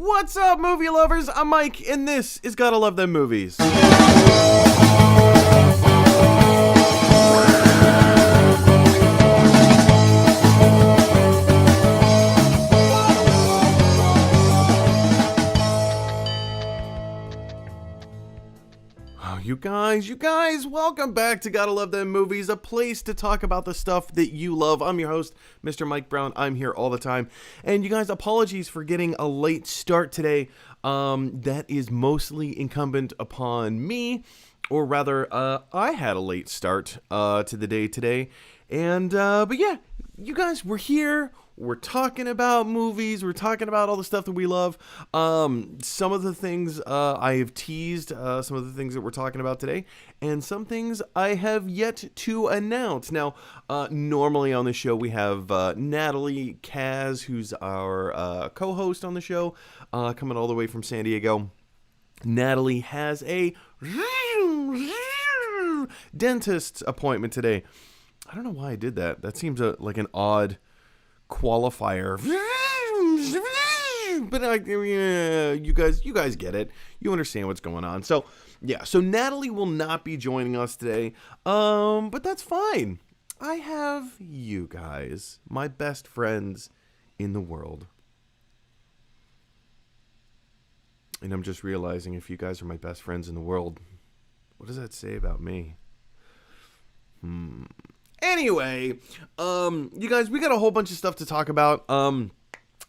What's up, movie lovers? I'm Mike, and this is Gotta Love Them Movies. You guys, welcome back to Gotta Love Them Movies, a place to talk about the stuff that you love. I'm your host, Mr. Mike Brown. I'm here all the time. And you guys, apologies for getting a late start today. That is mostly incumbent upon me, or rather, I had a late start to the day today. And, but yeah, you guys, we're here. We're talking about movies. We're talking about all the stuff that we love. Some of the things I have teased, some of the things that we're talking about today, and some things I have yet to announce. Now, normally on the show we have Natalie Kaz, who's our co-host on the show, coming all the way from San Diego. Natalie has a dentist's appointment today. I don't know why I did that. That seems like an odd qualifier, but you guys get it. You understand what's going on. So yeah, so Natalie will not be joining us today, but that's fine. I have you guys, my best friends in the world, and I'm just realizing if you guys are my best friends in the world, what does that say about me? Anyway, you guys, we got a whole bunch of stuff to talk about.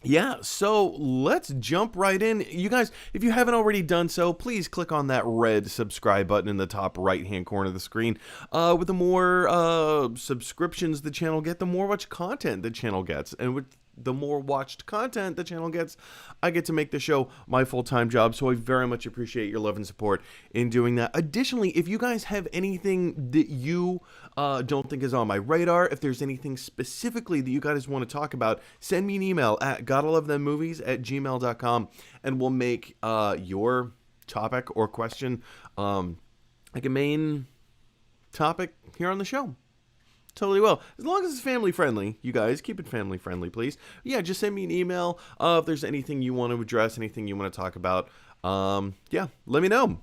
Yeah, so let's jump right in. You guys, if you haven't already done so, please click on that red subscribe button in the top right-hand corner of the screen. With the more subscriptions the channel gets, the more much content the channel gets. And with the more watched content the channel gets, I get to make the show my full-time job, so I very much appreciate your love and support in doing that. Additionally, if you guys have anything that you don't think is on my radar, if there's anything specifically that you guys want to talk about, send me an email at gottalovethemovies@gmail.com, and we'll make your topic or question like a main topic here on the show. Totally will. As long as it's family friendly, you guys, keep it family friendly, please. Yeah, just send me an email if there's anything you want to address, anything you want to talk about. Yeah, let me know.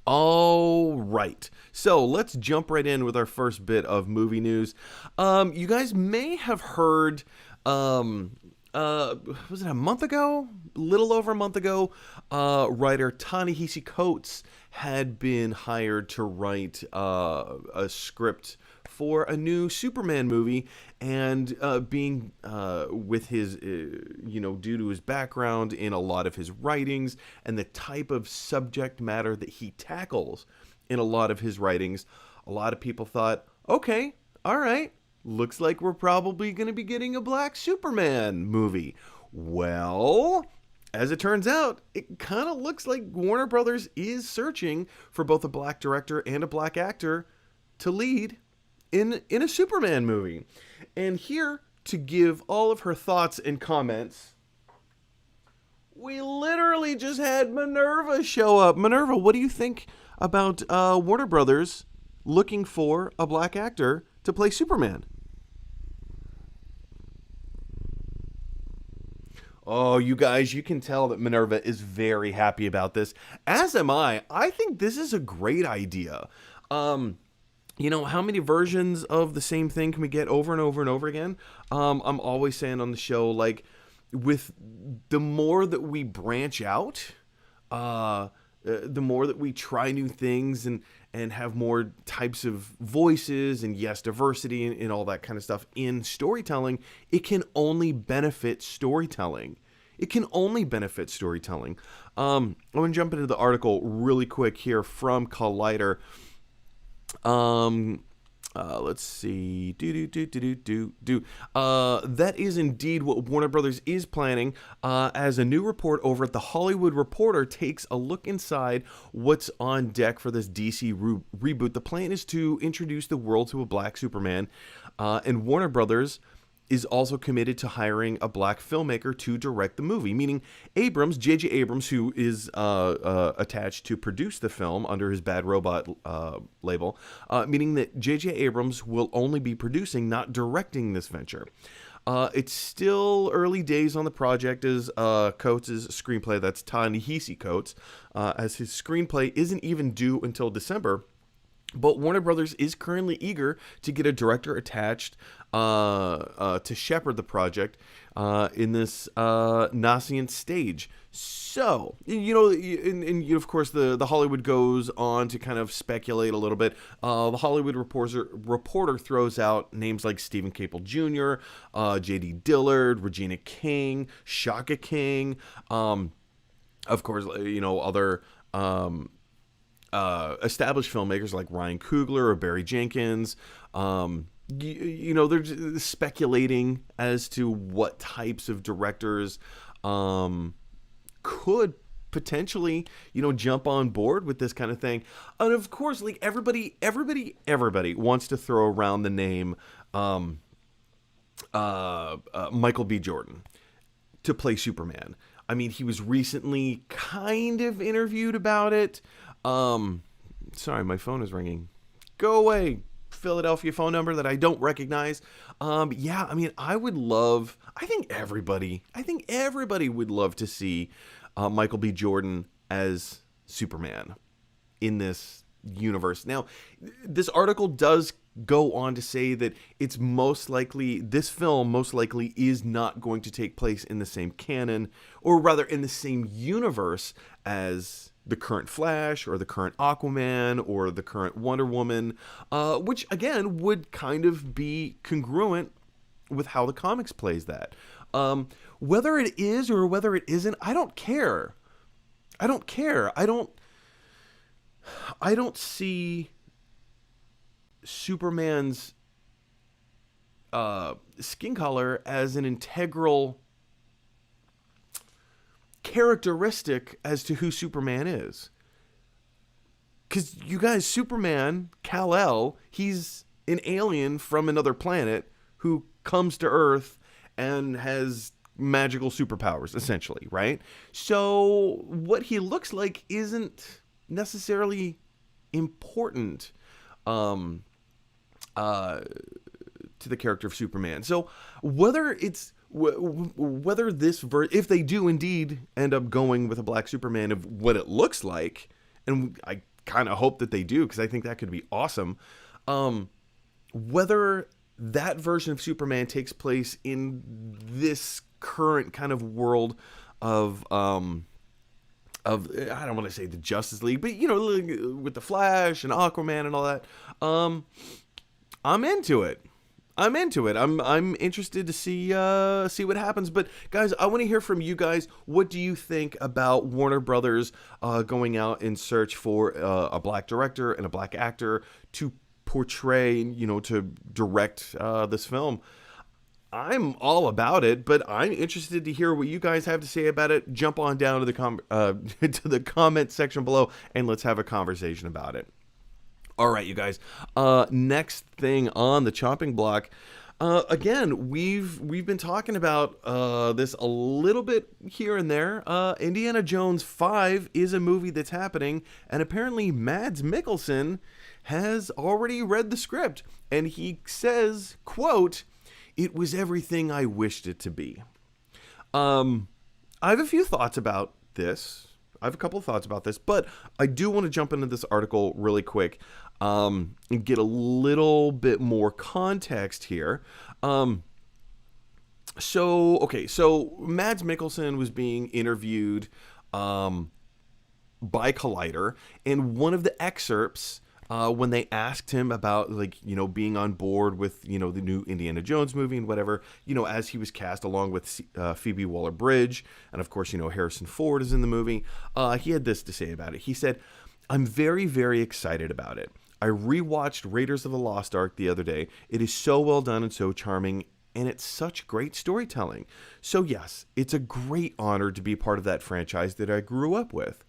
All right. So let's jump right in with our first bit of movie news. You guys may have heard, was it a month ago? A little over a month ago, writer Ta-Nehisi Coates had been hired to write a script for a new Superman movie, and being with his, due to his background in a lot of his writings and the type of subject matter that he tackles in a lot of his writings, a lot of people thought, okay, all right, looks like we're probably going to be getting a black Superman movie. Well, as it turns out, it kind of looks like Warner Brothers is searching for both a black director and a black actor to lead in a Superman movie. And here to give all of her thoughts and comments, we literally just had Minerva show up. Minerva, what do you think about Warner Brothers looking for a black actor to play Superman? Oh, you guys, you can tell that Minerva is very happy about this, as am I. I think this is a great idea. How many versions of the same thing can we get over and over and over again? I'm always saying on the show, like, with the more that we branch out, the more that we try new things and have more types of voices and, yes, diversity and all that kind of stuff in storytelling, it can only benefit storytelling. It can only benefit storytelling. I'm going to jump into the article really quick here from Collider. Let's see. That is indeed what Warner Brothers is planning, as a new report over at The Hollywood Reporter takes a look inside what's on deck for this DC reboot. The plan is to introduce the world to a black Superman, and Warner Brothers is also committed to hiring a black filmmaker to direct the movie, meaning J.J. Abrams, who is attached to produce the film under his Bad Robot label, meaning that J.J. Abrams will only be producing, not directing this venture. It's still early days on the project as Coates' screenplay, that's Ta-Nehisi Coates, as his screenplay isn't even due until December. But Warner Brothers is currently eager to get a director attached to shepherd the project in this nascent stage. So, and of course, the Hollywood goes on to kind of speculate a little bit. The Hollywood reporter throws out names like Stephen Caple Jr., J.D. Dillard, Regina King, Shaka King, of course, other established filmmakers like Ryan Coogler or Barry Jenkins. They're just speculating as to what types of directors could potentially, jump on board with this kind of thing. And of course, like everybody wants to throw around the name Michael B. Jordan to play Superman. I mean, he was recently kind of interviewed about it. Sorry, my phone is ringing. Go away, Philadelphia phone number that I don't recognize. I mean, I think everybody would love to see Michael B. Jordan as Superman in this universe. Now, this article does go on to say that this film most likely is not going to take place in the same canon, or rather in the same universe as the current Flash or the current Aquaman or the current Wonder Woman, which again would kind of be congruent with how the comics plays that. Whether it is or whether it isn't, I don't care. I don't see Superman's skin color as an integral characteristic as to who Superman is. Because you guys, Superman, Kal-El, he's an alien from another planet who comes to Earth and has magical superpowers, essentially, right? So what he looks like isn't necessarily important to the character of Superman. So whether this if they do indeed end up going with a black Superman of what it looks like, and I kind of hope that they do, because I think that could be awesome, whether that version of Superman takes place in this current kind of world of I don't want to say the Justice League, but with the Flash and Aquaman and all that, I'm into it. I'm interested to see what happens. But guys, I want to hear from you guys. What do you think about Warner Brothers going out in search for a black director and a black actor to portray, to direct this film? I'm all about it, but I'm interested to hear what you guys have to say about it. Jump on down to the comment section below, and let's have a conversation about it. All right, you guys. Next thing on the chopping block. Again, we've been talking about this a little bit here and there. Indiana Jones 5 is a movie that's happening, and apparently Mads Mikkelsen has already read the script, and he says, quote, "It was everything I wished it to be." I have a few thoughts about this. I have a couple of thoughts about this, but I do want to jump into this article really quick and get a little bit more context here. So Mads Mikkelsen was being interviewed by Collider, and one of the excerpts, when they asked him about, being on board with, the new Indiana Jones movie and whatever, as he was cast along with Phoebe Waller-Bridge, and of course, Harrison Ford is in the movie, he had this to say about it. He said, "I'm very, very excited about it. I rewatched Raiders of the Lost Ark the other day. It is so well done and so charming, and it's such great storytelling. So yes, it's a great honor to be part of that franchise that I grew up with.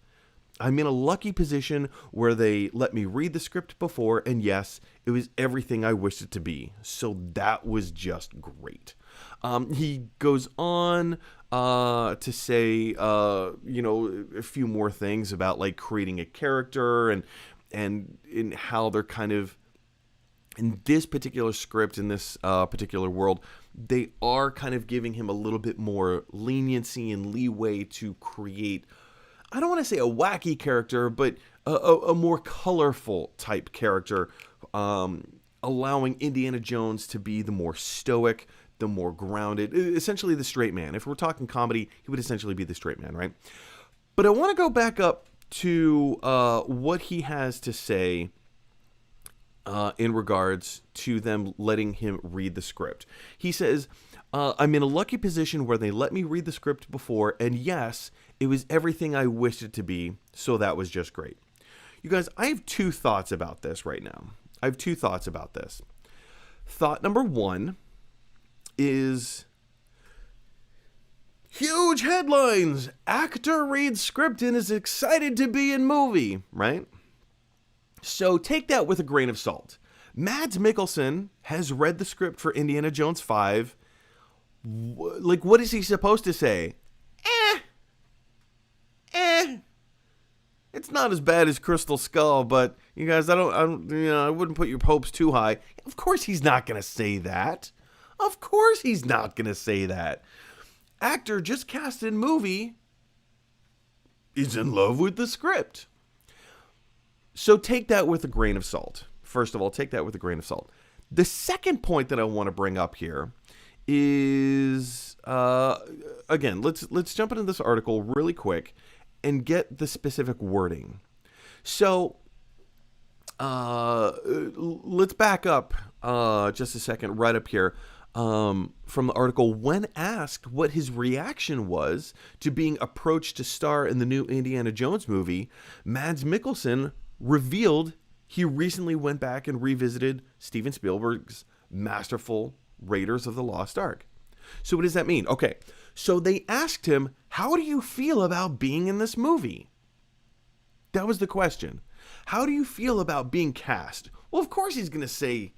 I'm in a lucky position where they let me read the script before, and yes, it was everything I wished it to be. So that was just great." He goes on to say, a few more things about creating a character and in how they're kind of in this particular script, in this particular world, they are kind of giving him a little bit more leniency and leeway to create, I don't want to say a wacky character, but a more colorful type character, allowing Indiana Jones to be the more stoic, the more grounded, essentially the straight man. If we're talking comedy, he would essentially be the straight man, right? But I want to go back up to what he has to say in regards to them letting him read the script. He says, I'm in a lucky position where they let me read the script before, and yes, it was everything I wished it to be, so that was just great. You guys, I have two thoughts about this right now. I have two thoughts about this. Thought number one is huge headlines. Actor reads script and is excited to be in movie, right? So take that with a grain of salt. Mads Mikkelsen has read the script for Indiana Jones 5. Like, what is he supposed to say? It's not as bad as Crystal Skull, but you guys, I wouldn't put your hopes too high. Of course he's not going to say that. Of course he's not going to say that. Actor just cast in movie is in love with the script. So take that with a grain of salt. First of all, take that with a grain of salt. The second point that I want to bring up here is, again, let's jump into this article really quick and get the specific wording. So let's back up just a second right up here from the article. When asked what his reaction was to being approached to star in the new Indiana Jones movie, Mads Mikkelsen revealed he recently went back and revisited Steven Spielberg's masterful Raiders of the Lost Ark. So what does that mean? Okay, so they asked him, how do you feel about being in this movie? That was the question. How do you feel about being cast? Well, of course he's going to say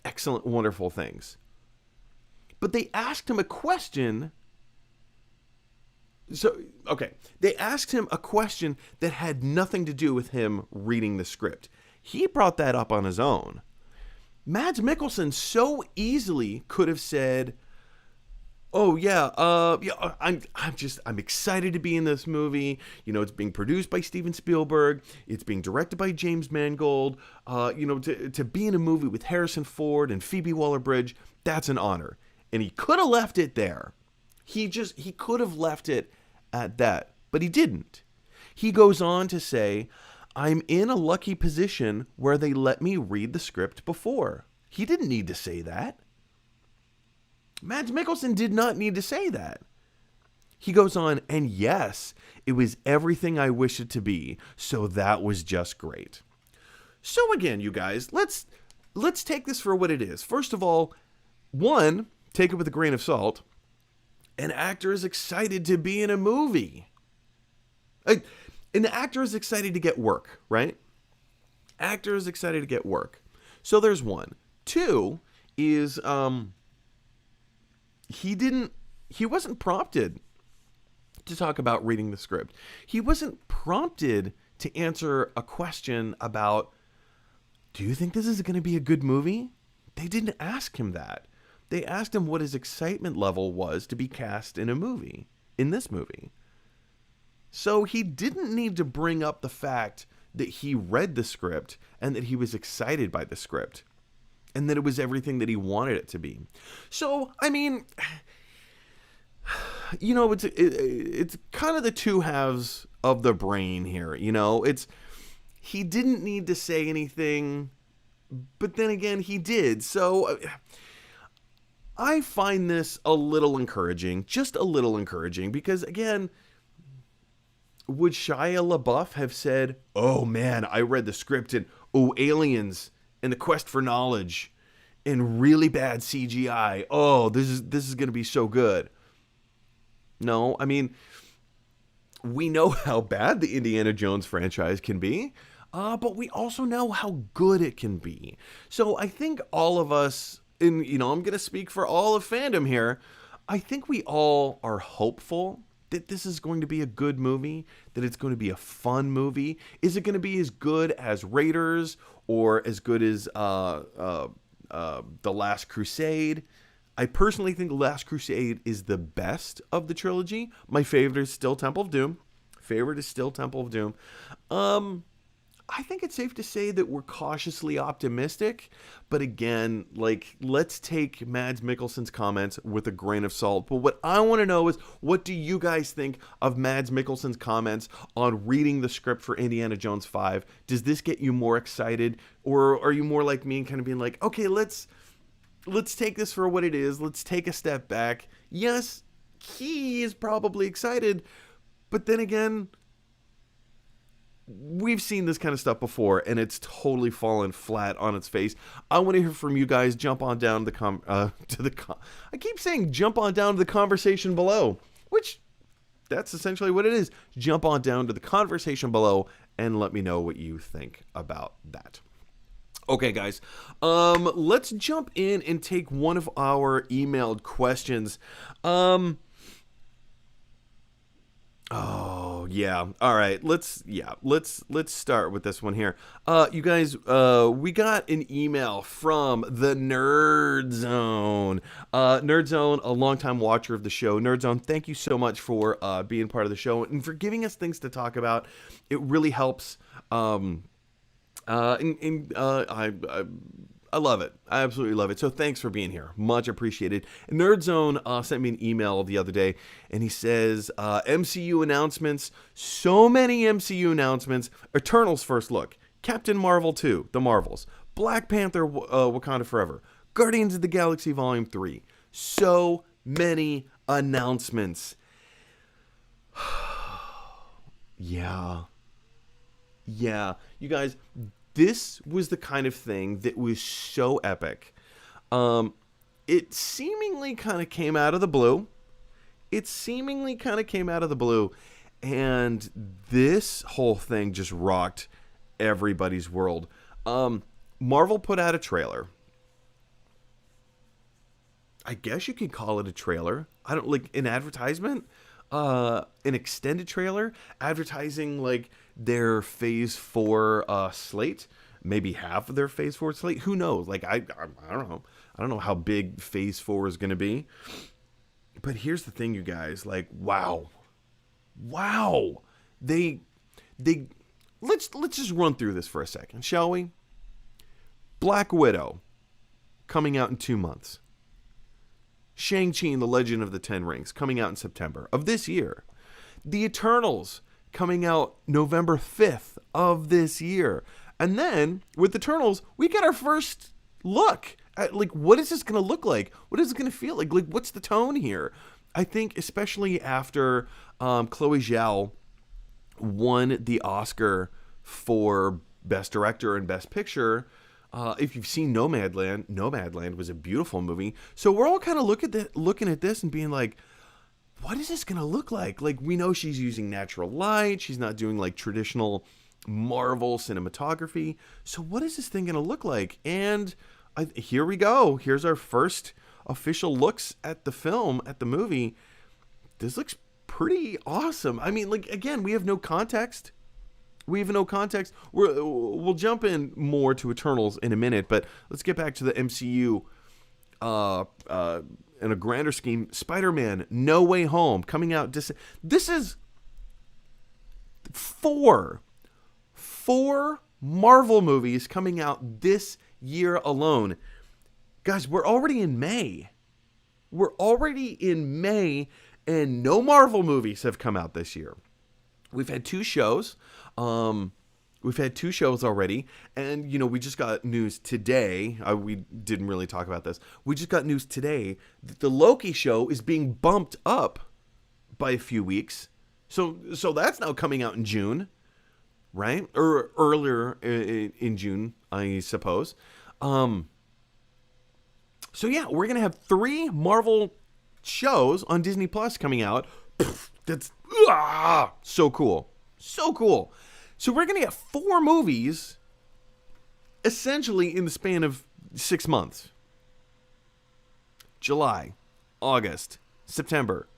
excellent, wonderful things. But they asked him a question. So, okay, they asked him a question that had nothing to do with him reading the script. He brought that up on his own. Mads Mikkelsen so easily could have said, "Oh yeah, I'm excited to be in this movie. You know, it's being produced by Steven Spielberg. It's being directed by James Mangold. To be in a movie with Harrison Ford and Phoebe Waller-Bridge, that's an honor." And he could have left it there. He could have left it at that, but he didn't. He goes on to say, I'm in a lucky position where they let me read the script before. He didn't need to say that. Mads Mikkelsen did not need to say that. He goes on, and yes, it was everything I wished it to be, so that was just great. So again, you guys, let's take this for what it is. First of all, one, take it with a grain of salt. An actor is excited to be in a movie. An actor is excited to get work, right? Actor is excited to get work. So there's one. Two is he wasn't prompted to talk about reading the script. He wasn't prompted to answer a question about, do you think this is going to be a good movie? They didn't ask him that. They asked him what his excitement level was to be cast in a movie, in this movie. So he didn't need to bring up the fact that he read the script and that he was excited by the script and that it was everything that he wanted it to be. So, I mean, you know, it's kind of the two halves of the brain here, you know. He didn't need to say anything, but then again, he did. So I find this a little encouraging, just a little encouraging, because again, would Shia LaBeouf have said, oh man, I read the script and, oh, aliens and the quest for knowledge and really bad CGI. Oh, this is going to be so good. No, I mean, we know how bad the Indiana Jones franchise can be, but we also know how good it can be. So I think all of us, and you know, I'm going to speak for all of fandom here, I think we all are hopeful that this is going to be a good movie, that it's going to be a fun movie. Is it going to be as good as Raiders or as good as The Last Crusade. I personally think The Last Crusade is the best of the trilogy. My favorite is still Temple of Doom. I think it's safe to say that we're cautiously optimistic, but again, like, let's take Mads Mikkelsen's comments with a grain of salt. But what I want to know is, what do you guys think of Mads Mikkelsen's comments on reading the script for Indiana Jones 5? Does this get you more excited, or are you more like me and kind of being like, okay, let's take this for what it is. Let's take a step back. Yes, he is probably excited, but then again, we've seen this kind of stuff before, and it's totally fallen flat on its face. I want to hear from you guys. Jump on down to the I keep saying jump on down to the conversation below, which that's essentially what it is. Jump on down to the conversation below and let me know what you think about that. Okay, guys, let's jump in and take one of our emailed questions. Oh yeah. All right. Let's start with this one here. You guys, we got an email from the Nerd Zone. Nerd Zone, a longtime watcher of the show. Nerd Zone, thank you so much for being part of the show and for giving us things to talk about. It really helps. I love it. I absolutely love it. So thanks for being here. Much appreciated. Nerd Zone sent me an email the other day, and he says, MCU announcements, so many MCU announcements, Eternals first look, Captain Marvel 2, The Marvels, Black Panther, Wakanda Forever, Guardians of the Galaxy Volume 3. So many announcements. Yeah. You guys, this was the kind of thing that was so epic. It seemingly kind of came out of the blue. And this whole thing just rocked everybody's world. Marvel put out a trailer. I guess you could call it a trailer. I don't like an advertisement, an extended trailer advertising like their Phase 4 slate, maybe half of their Phase 4 slate. Who knows? Like I don't know. I don't know how big Phase 4 is going to be. But here's the thing, you guys. Like, wow. They let's just run through this for a second, shall we? Black Widow coming out in 2 months. Shang-Chi and the Legend of the Ten Rings coming out in September of this year. The Eternals coming out November 5th of this year. And then with Eternals, we get our first look at, like, what is this going to look like? What is it going to feel like? Like, what's the tone here? I think especially after Chloe Zhao won the Oscar for Best Director and Best Picture. If you've seen Nomadland was a beautiful movie. So we're all kind of looking at this and being like, what is this going to look like? Like, we know she's using natural light. She's not doing like traditional Marvel cinematography. So what is this thing going to look like? And here we go. Here's our first official looks at the film, at the movie. This looks pretty awesome. I mean, like, again, we have no context. We'll jump in more to Eternals in a minute, but let's get back to the MCU. In a grander scheme, Spider-Man No Way Home coming out. This is four Marvel movies coming out this year alone. Guys, we're already in May. And no Marvel movies have come out this year. We've had two shows. Already, and we just got news today. We didn't really talk about this. We just got news today that the Loki show is being bumped up by a few weeks. So that's now coming out in June, right? Or earlier in June, I suppose. So yeah, we're gonna have 3 Marvel shows on Disney Plus coming out. That's so cool. So we're going to get 4 movies essentially in the span of 6 months. July, August, September.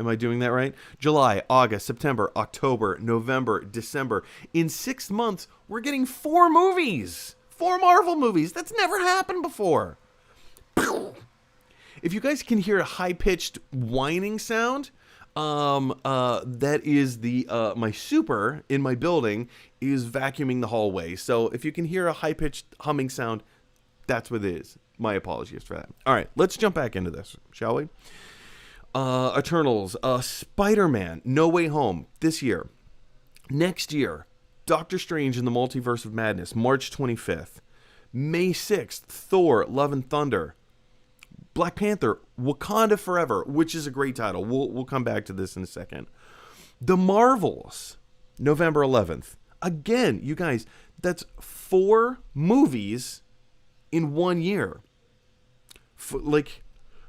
Am I doing that right? July, August, September, October, November, December. In 6 months, we're getting 4 movies. 4 Marvel movies. That's never happened before. If you guys can hear a high-pitched whining sound, that is the my super in my building is vacuuming the hallway. So if you can hear a high-pitched humming sound, that's what it is. My apologies for that. All right, let's jump back into this, shall we? Eternals, Spider-Man, No Way Home this year. Next year, Doctor Strange in the Multiverse of Madness, March 25th. May 6th, Thor, Love and Thunder. Black Panther, Wakanda Forever, which is a great title. We'll come back to this in a second. The Marvels, November 11th. Again, you guys, that's 4 movies in 1 year.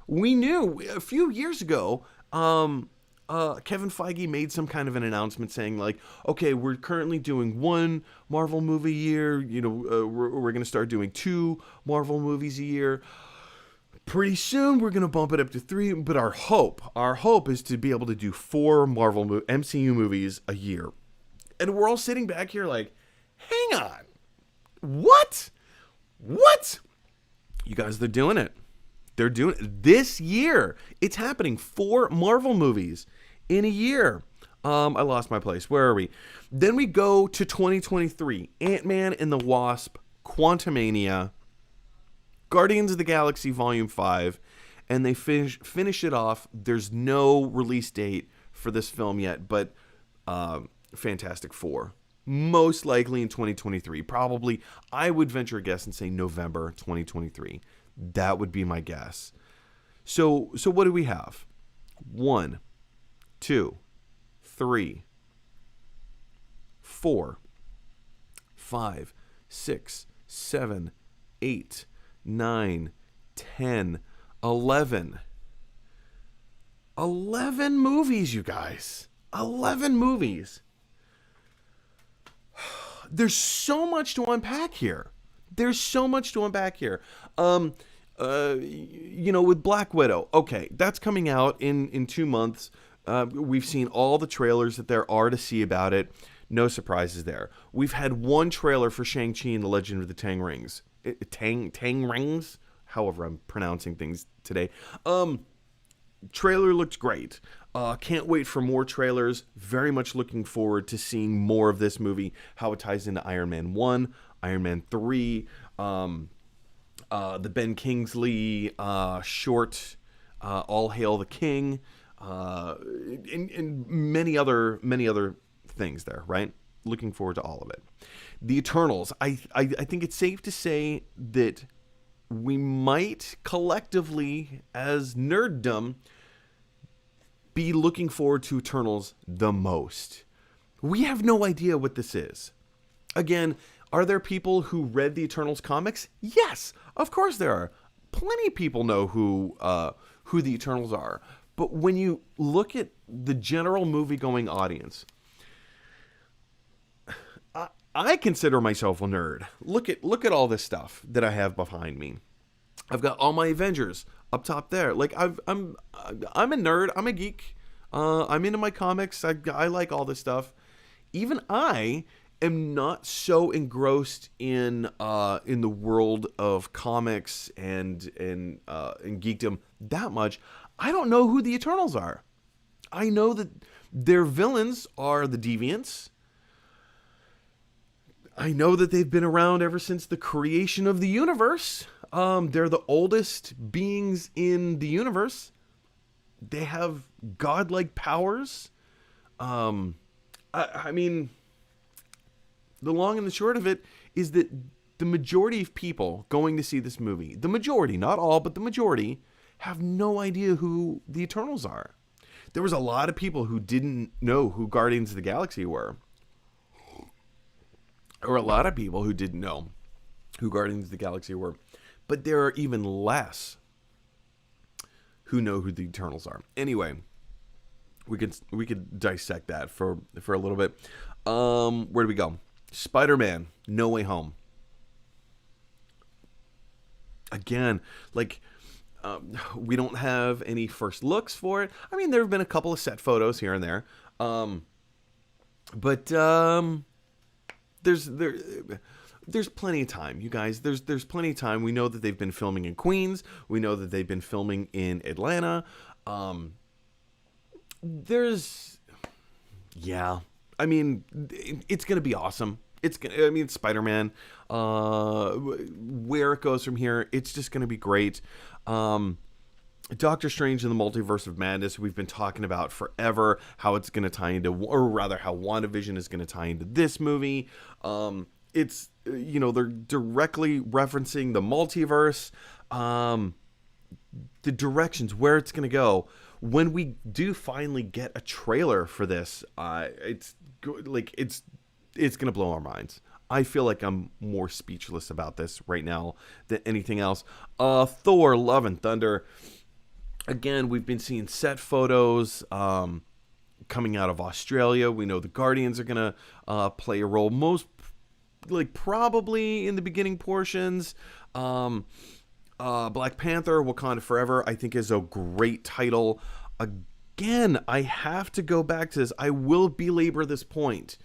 We knew a few years ago, Kevin Feige made some kind of an announcement saying like, okay, we're currently doing 1 Marvel movie a year. You know, we're going to start doing 2 Marvel movies a year. Pretty soon we're going to bump it up to 3. But our hope is to be able to do 4 Marvel MCU movies a year. And we're all sitting back here like, hang on, what? You guys, they're doing it. They're doing it this year. It's happening. 4 Marvel movies in a year. I lost my place. Where are we? Then we go to 2023. Ant-Man and the Wasp, Quantumania, Guardians of the Galaxy Volume 5, and they finish it off. There's no release date for this film yet, but Fantastic Four. Most likely in 2023. Probably, I would venture a guess and say November 2023. That would be my guess. So what do we have? 1, 2, 3, 4, 5, 6, 7, 8, 9, 10, 11. 11 movies, you guys. 11 movies. There's so much to unpack here. With Black Widow, okay, that's coming out in 2 months. We've seen all the trailers that there are to see about it. No surprises there. We've had 1 trailer for Shang-Chi and the Legend of the Tang Rings. Tang Rings? However I'm pronouncing things today. Trailer looked great. Can't wait for more trailers. Very much looking forward to seeing more of this movie, how it ties into Iron Man 1, Iron Man 3, the Ben Kingsley short, All Hail the King, and many other things there, right? Looking forward to all of it. The Eternals, I think it's safe to say that we might collectively, as nerddom, be looking forward to Eternals the most. We have no idea what this is. Again, are there people who read the Eternals comics? Yes, of course there are. Plenty of people know who the Eternals are. But when you look at the general movie-going audience, I consider myself a nerd. Look at all this stuff that I have behind me. I've got all my Avengers up top there. Like I'm a nerd. I'm a geek. I'm into my comics. I like all this stuff. Even I am not so engrossed in the world of comics and in geekdom that much. I don't know who the Eternals are. I know that their villains are the Deviants. I know that they've been around ever since the creation of the universe. They're the oldest beings in the universe. They have godlike powers. I mean, the long and the short of it is that the majority of people going to see this movie, the majority, not all, but the majority, have no idea who the Eternals are. There was a lot of people who didn't know who Guardians of the Galaxy were. Or a lot of people who didn't know who Guardians of the Galaxy were. But there are even less who know who the Eternals are. Anyway, we could dissect that for a little bit. Where do we go? Spider-Man, No Way Home. Again, we don't have any first looks for it. I mean, there have been a couple of set photos here and there. there's plenty of time, you guys. There's plenty of time. We know that they've been filming in Queens. We know that they've been filming in Atlanta. There's, yeah. I mean, it's gonna be awesome. It's Spider-Man. Where it goes from here, it's just gonna be great. Doctor Strange and the Multiverse of Madness, we've been talking about forever, how it's going to tie into, or rather how WandaVision is going to tie into this movie. It's, they're directly referencing the multiverse, the directions, where it's going to go. When we do finally get a trailer for this, it's going to blow our minds. I feel like I'm more speechless about this right now than anything else. Thor, Love and Thunder. Again, we've been seeing set photos coming out of Australia. We know the Guardians are going to play a role, probably in the beginning portions. Black Panther, Wakanda Forever, I think is a great title. Again, I have to go back to this. I will belabor this point.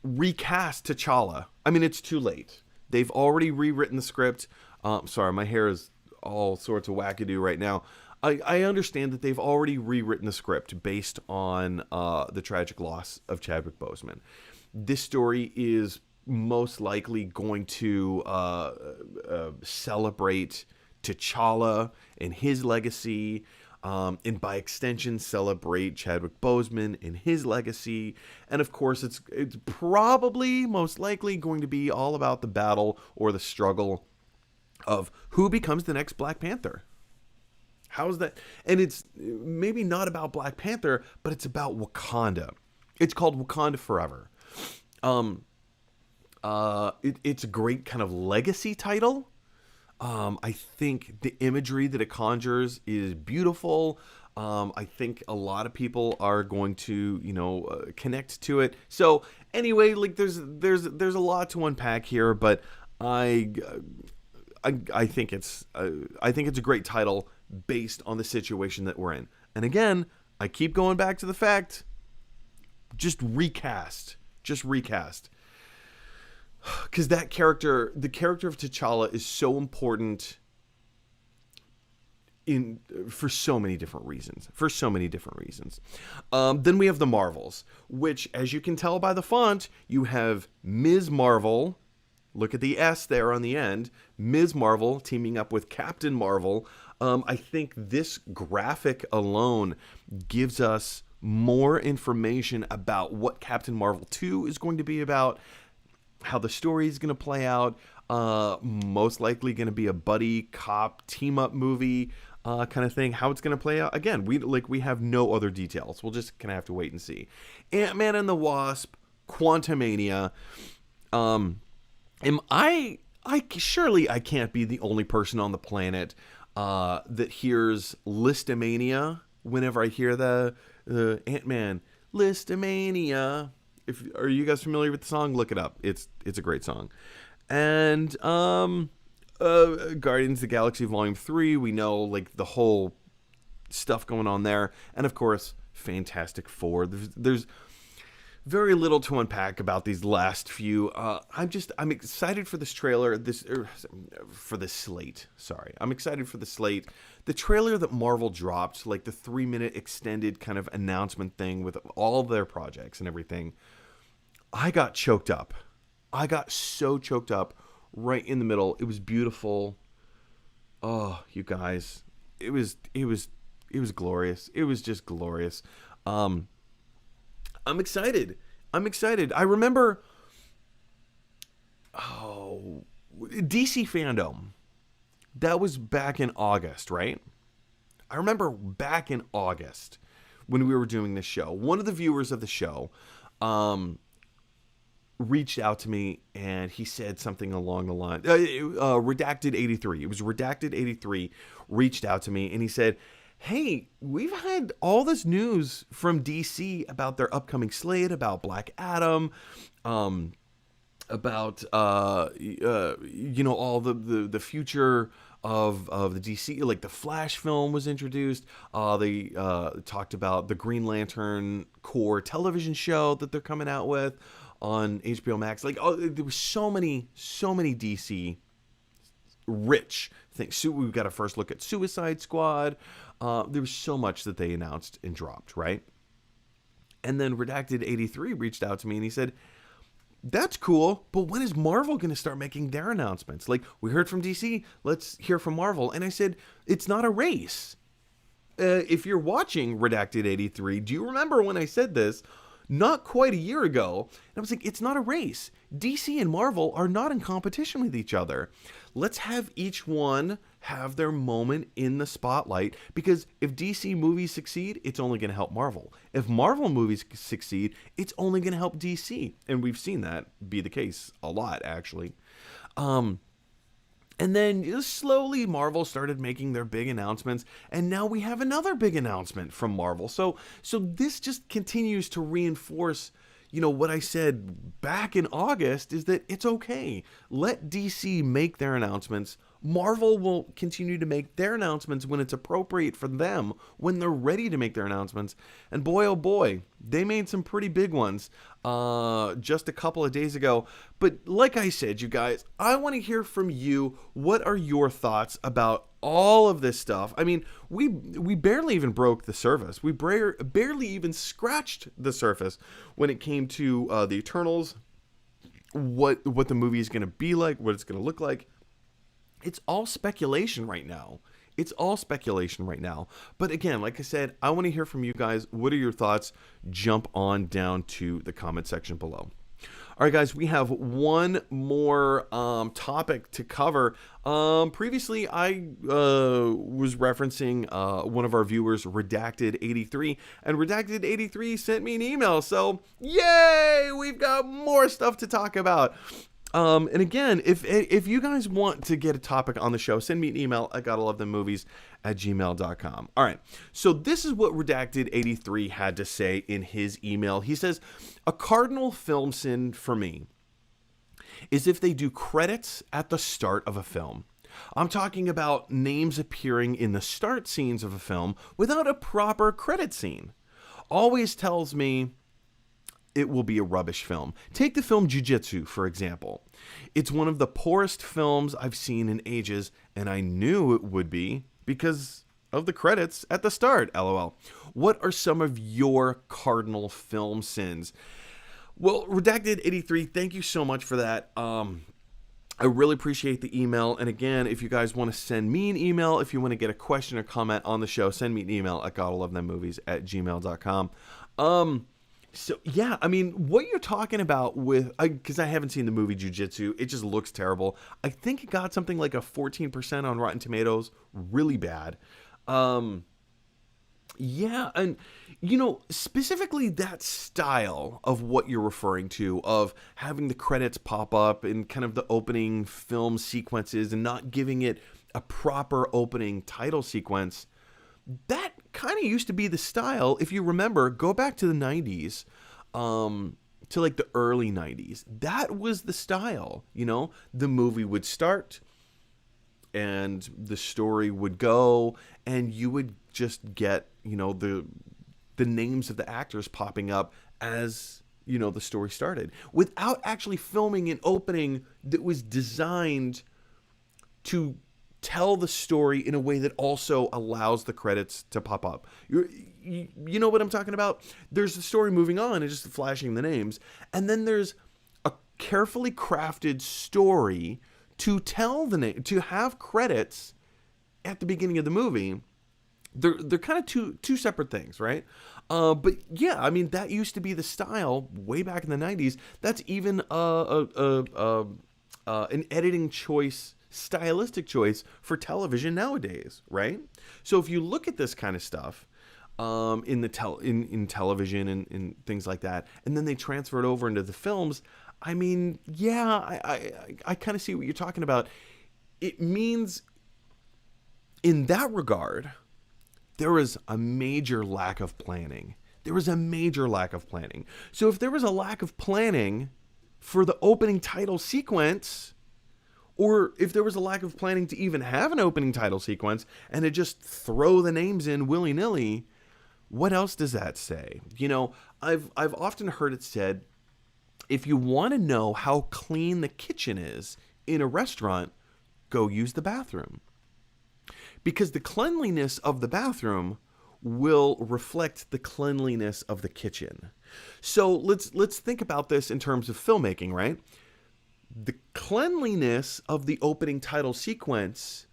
Recast T'Challa. I mean, it's too late. They've already rewritten the script. Sorry, my hair is all sorts of wackadoo right now. I understand that they've already rewritten the script based on the tragic loss of Chadwick Boseman. This story is most likely going to celebrate T'Challa and his legacy, and by extension celebrate Chadwick Boseman and his legacy. And of course, it's probably most likely going to be all about the battle or the struggle of who becomes the next Black Panther. How's that? And it's maybe not about Black Panther, but it's about Wakanda. It's called Wakanda Forever. It's a great kind of legacy title. I think the imagery that it conjures is beautiful. I think a lot of people are going to, connect to it. So anyway, there's a lot to unpack here, but I think it's a great title based on the situation that we're in. And again, I keep going back to the fact, just recast. Because the character of T'Challa is so important for so many different reasons. Then we have the Marvels, which, as you can tell by the font, you have Ms. Marvel. Look at the S there on the end. Ms. Marvel teaming up with Captain Marvel. I think this graphic alone gives us more information about what Captain Marvel 2 is going to be about, how the story is going to play out. Most likely going to be a buddy cop team up movie kind of thing. How it's going to play out. Again, we have no other details. We'll just kind of have to wait and see. Ant-Man and the Wasp, Quantumania. Surely I can't be the only person on the planet that hears Listomania whenever I hear the Ant-Man Listomania. Are you guys familiar with the song? Look it up. It's a great song. And Guardians of the Galaxy Volume 3, we know the whole stuff going on there. And of course, Fantastic Four. There's very little to unpack about these last few. I'm excited for this trailer, for this slate. Sorry. I'm excited for the slate. The trailer that Marvel dropped, the 3-minute extended kind of announcement thing with all of their projects and everything. I got choked up. I got so choked up right in the middle. It was beautiful. Oh, you guys. It was glorious. It was just glorious. I'm excited. I remember, DC Fandom. That was back in August, right? I remember back in August when we were doing this show. One of the viewers of the show reached out to me and he said something along the line. Redacted 83. It was Redacted 83 reached out to me and he said, hey, we've had all this news from DC about their upcoming slate, about Black Adam, about all the future of the DC, like the Flash film was introduced. They talked about the Green Lantern Corps television show that they're coming out with on HBO Max. Like, there were so many DC rich things. So we got a first look at Suicide Squad. There was so much that they announced and dropped, right? And then Redacted 83 reached out to me and he said, that's cool, but when is Marvel going to start making their announcements? Like, we heard from DC, let's hear from Marvel. And I said, it's not a race. If you're watching Redacted 83, do you remember when I said this? Not quite a year ago. And I was like, it's not a race. DC and Marvel are not in competition with each other. Let's have each one have their moment in the spotlight, because if DC movies succeed, it's only going to help Marvel. If Marvel movies succeed, it's only going to help DC. And we've seen that be the case a lot, actually. And then slowly Marvel started making their big announcements, and now we have another big announcement from Marvel. So this just continues to reinforce, what I said back in August, is that it's okay. Let DC make their announcements. Marvel will continue to make their announcements when it's appropriate for them, when they're ready to make their announcements. And boy, oh boy, they made some pretty big ones just a couple of days ago. But like I said, you guys, I want to hear from you. What are your thoughts about all of this stuff? I mean, we barely even broke the surface. We barely even scratched the surface when it came to the Eternals, what the movie is going to be like, what it's going to look like. It's all speculation right now. But again, like I said, I want to hear from you guys. What are your thoughts? Jump on down to the comment section below. All right, guys, we have one more topic to cover. Previously, I was referencing one of our viewers, Redacted 83, and Redacted 83 sent me an email. So, yay! We've got more stuff to talk about. And again, if you guys want to get a topic on the show, send me an email at gottalovethemmovies@gmail.com. All right. So this is what Redacted 83 had to say in his email. He says, a cardinal film sin for me is if they do credits at the start of a film. I'm talking about names appearing in the start scenes of a film without a proper credit scene. Always tells me it will be a rubbish film. Take the film Jiu-Jitsu, for example. It's one of the poorest films I've seen in ages, and I knew it would be because of the credits at the start, LOL. What are some of your cardinal film sins? Well, Redacted 83, thank you so much for that. I really appreciate the email. And again, if you guys want to send me an email, if you want to get a question or comment on the show, send me an email at gottalovethemmovies@gmail.com. So, yeah, I mean, what you're talking about with, because I haven't seen the movie Jiu-Jitsu, it just looks terrible. I think it got something like a 14% on Rotten Tomatoes, really bad. Yeah, and, specifically that style of what you're referring to, of having the credits pop up in kind of the opening film sequences and not giving it a proper opening title sequence, that kind of used to be the style. If you remember, go back to the 90s, to like the early 90s. That was the style, the movie would start and the story would go, and you would just get, the names of the actors popping up as, the story started, without actually filming an opening that was designed to tell the story in a way that also allows the credits to pop up. You know what I'm talking about? There's the story moving on and just flashing the names. And then there's a carefully crafted story to tell the name, to have credits at the beginning of the movie. They're kind of two separate things, right? But yeah, I mean, that used to be the style way back in the 90s. That's even an editing choice, stylistic choice for television nowadays, right? So if you look at this kind of stuff in television and things like that, and then they transfer it over into the films, I mean, yeah, I kind of see what you're talking about. It means in that regard, there is a major lack of planning. So if there was a lack of planning for the opening title sequence, Or if there was a lack of planning to even have an opening title sequence and to just throw the names in willy-nilly, what else does that say? You know, I've often heard it said, if you want to know how clean the kitchen is in a restaurant, go use the bathroom. Because the cleanliness of the bathroom will reflect the cleanliness of the kitchen. So let's think about this in terms of filmmaking, right? The cleanliness of the opening title sequence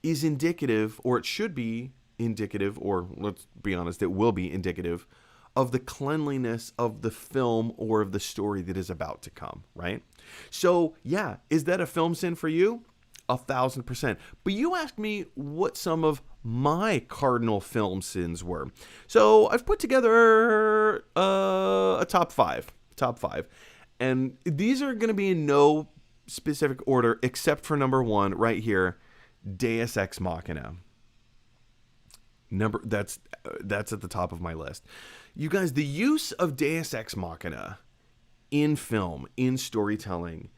is indicative, or it should be indicative, or let's be honest, it will be indicative of the cleanliness of the film or of the story that is about to come, right? So yeah, is that a film sin for you? 1,000%. But you asked me what some of my cardinal film sins were. So I've put together a top five. And these are going to be in no specific order except for number one right here, Deus Ex Machina. That's at the top of my list. You guys, the use of Deus Ex Machina in film, in storytelling,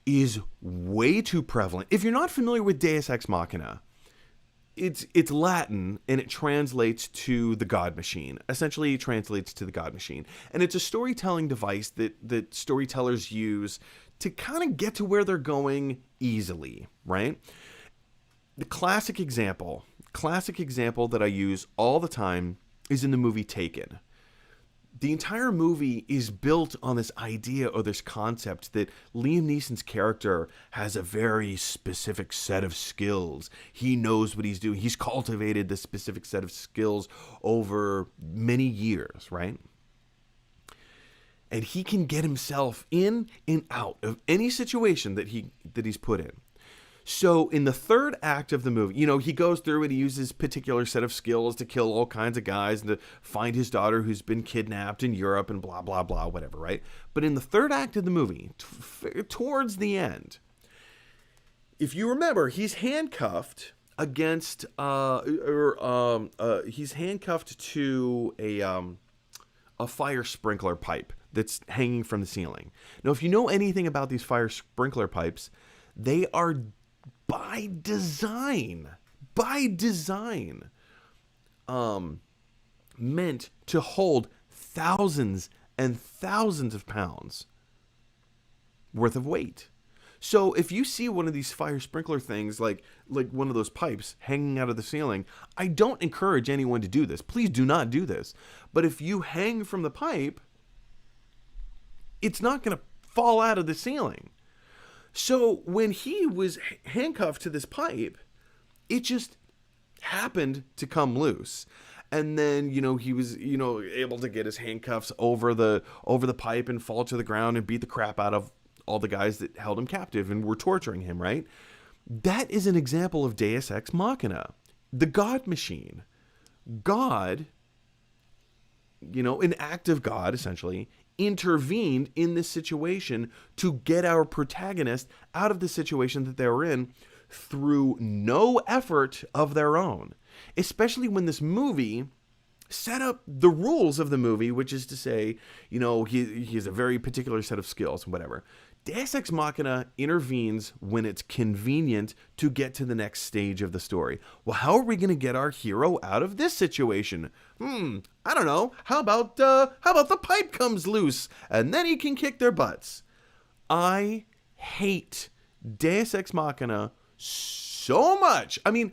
is way too prevalent. If you're not familiar with Deus Ex Machina, it's Latin and it translates to the God Machine. Essentially, it translates to the God Machine. And it's a storytelling device that storytellers use to kind of get to where they're going easily, right? The classic example that I use all the time is in the movie Taken. The entire movie is built on this idea or this concept that Liam Neeson's character has a very specific set of skills. He knows what he's doing. He's cultivated this specific set of skills over many years, right? And he can get himself in and out of any situation that he's put in. So in the third act of the movie, you know, he goes through and he uses particular set of skills to kill all kinds of guys and to find his daughter who's been kidnapped in Europe and blah, blah, blah, whatever, right? But in the third act of the movie, towards the end, if you remember, he's handcuffed against, he's handcuffed to a fire sprinkler pipe that's hanging from the ceiling. Now, if you know anything about these fire sprinkler pipes, they are by design, meant to hold thousands and thousands of pounds worth of weight. So if you see one of these fire sprinkler things, like one of those pipes hanging out of the ceiling, I don't encourage anyone to do this. Please do not do this. But if you hang from the pipe, it's not going to fall out of the ceiling. So when he was handcuffed to this pipe, it just happened to come loose. And then, you know, he was, you know, able to get his handcuffs over the pipe and fall to the ground and beat the crap out of all the guys that held him captive and were torturing him, right? That is an example of Deus Ex Machina, the God Machine. God, you know, an act of God, essentially, intervened in this situation to get our protagonist out of the situation that they were in through no effort of their own. Especially when this movie set up the rules of the movie, which is to say, you know, he has a very particular set of skills and whatever. Deus Ex Machina intervenes when it's convenient to get to the next stage of the story. Well, how are we going to get our hero out of this situation? I don't know. How about the pipe comes loose and then he can kick their butts? I hate Deus Ex Machina so much. I mean,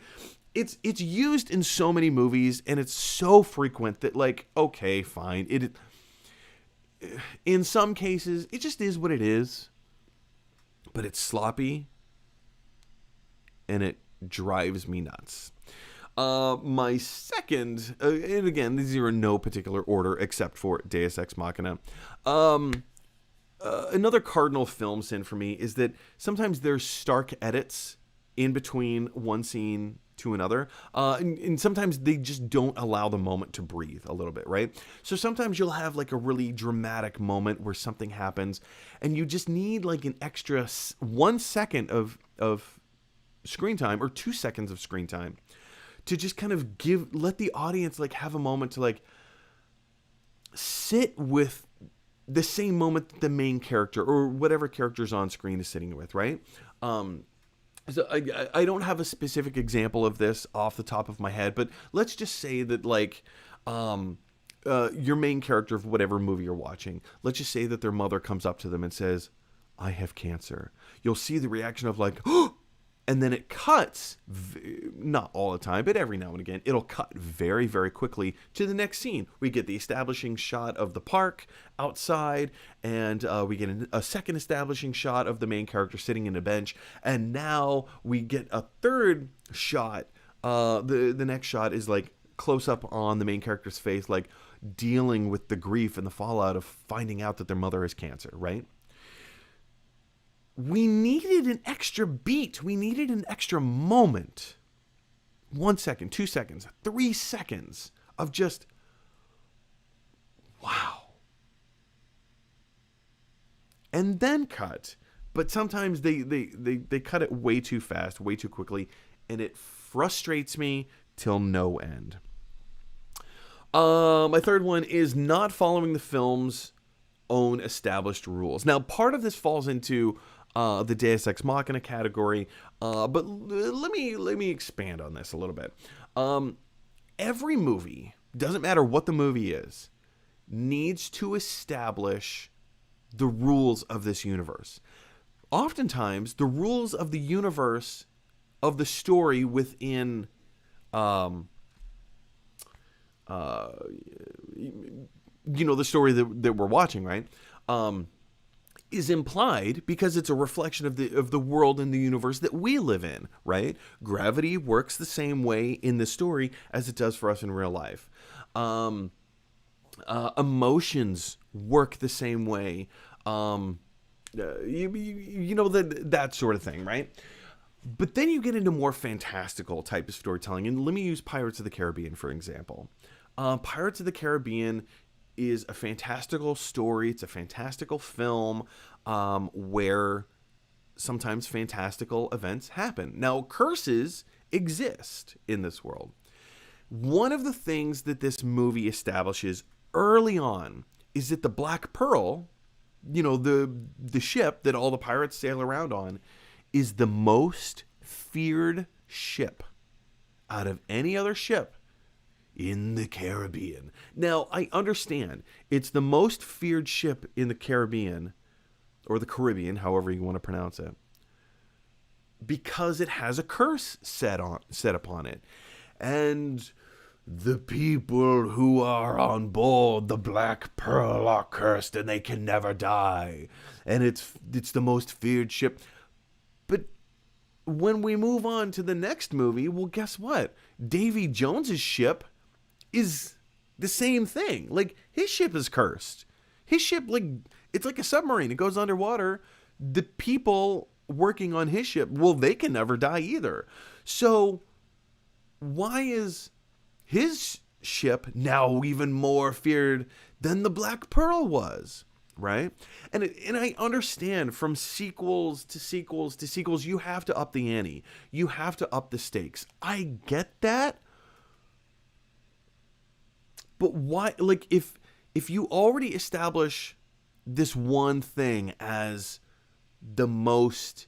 it's used in so many movies and it's so frequent that, like, okay, fine. In some cases, it just is what it is. But it's sloppy, and it drives me nuts. My second, and again, these are in no particular order except for Deus Ex Machina. Another cardinal film sin for me is that sometimes there's stark edits in between one scene to another, and sometimes they just don't allow the moment to breathe a little bit, right? So sometimes you'll have like a really dramatic moment where something happens and you just need like an extra 1 second of screen time or 2 seconds of screen time to just kind of let the audience like have a moment to like sit with the same moment that the main character or whatever character's on screen is sitting with, right? So I don't have a specific example of this off the top of my head, but let's just say that like your main character of whatever movie you're watching, let's just say that their mother comes up to them and says, "I have cancer." You'll see the reaction of like, "Oh!" And then it cuts, not all the time, but every now and again, it'll cut very, very quickly to the next scene. We get the establishing shot of the park outside, and we get a second establishing shot of the main character sitting in a bench, and now we get a third shot. The next shot is like close up on the main character's face, like dealing with the grief and the fallout of finding out that their mother has cancer, right? We needed an extra beat. We needed an extra moment. 1 second, 2 seconds, 3 seconds of just, wow. And then cut. But sometimes they cut it way too fast, way too quickly, and it frustrates me till no end. My third one is not following the film's own established rules. Now, part of this falls into the Deus Ex Machina category, but let me expand on this a little bit. Every movie, doesn't matter what the movie is, needs to establish the rules of this universe. Oftentimes, the rules of the universe of the story within the story that we're watching, right? Is implied because it's a reflection of the world and the universe that we live in, right? Gravity works the same way in the story as it does for us in real life. Emotions work the same way. That sort of thing, right? But then you get into more fantastical type of storytelling, and let me use Pirates of the Caribbean for example. Pirates of the Caribbean is a fantastical story. It's a fantastical film where sometimes fantastical events happen. Now, curses exist in this world. One of the things that this movie establishes early on is that the Black Pearl, the ship that all the pirates sail around on, is the most feared ship out of any other ship in the Caribbean. Now, I understand it's the most feared ship in the Caribbean, or the Caribbean, however you want to pronounce it, because it has a curse set upon it. And the people who are on board the Black Pearl are cursed and they can never die. And it's the most feared ship. But when we move on to the next movie, well, guess what? Davy Jones's ship is the same thing. Like, his ship is cursed. His ship, like, it's like a submarine. It goes underwater. The people working on his ship, well, they can never die either. So why is his ship now even more feared than the Black Pearl was, right? And I understand from sequels to sequels to sequels, you have to up the ante. You have to up the stakes. I get that. But why, like, if you already establish this one thing as the most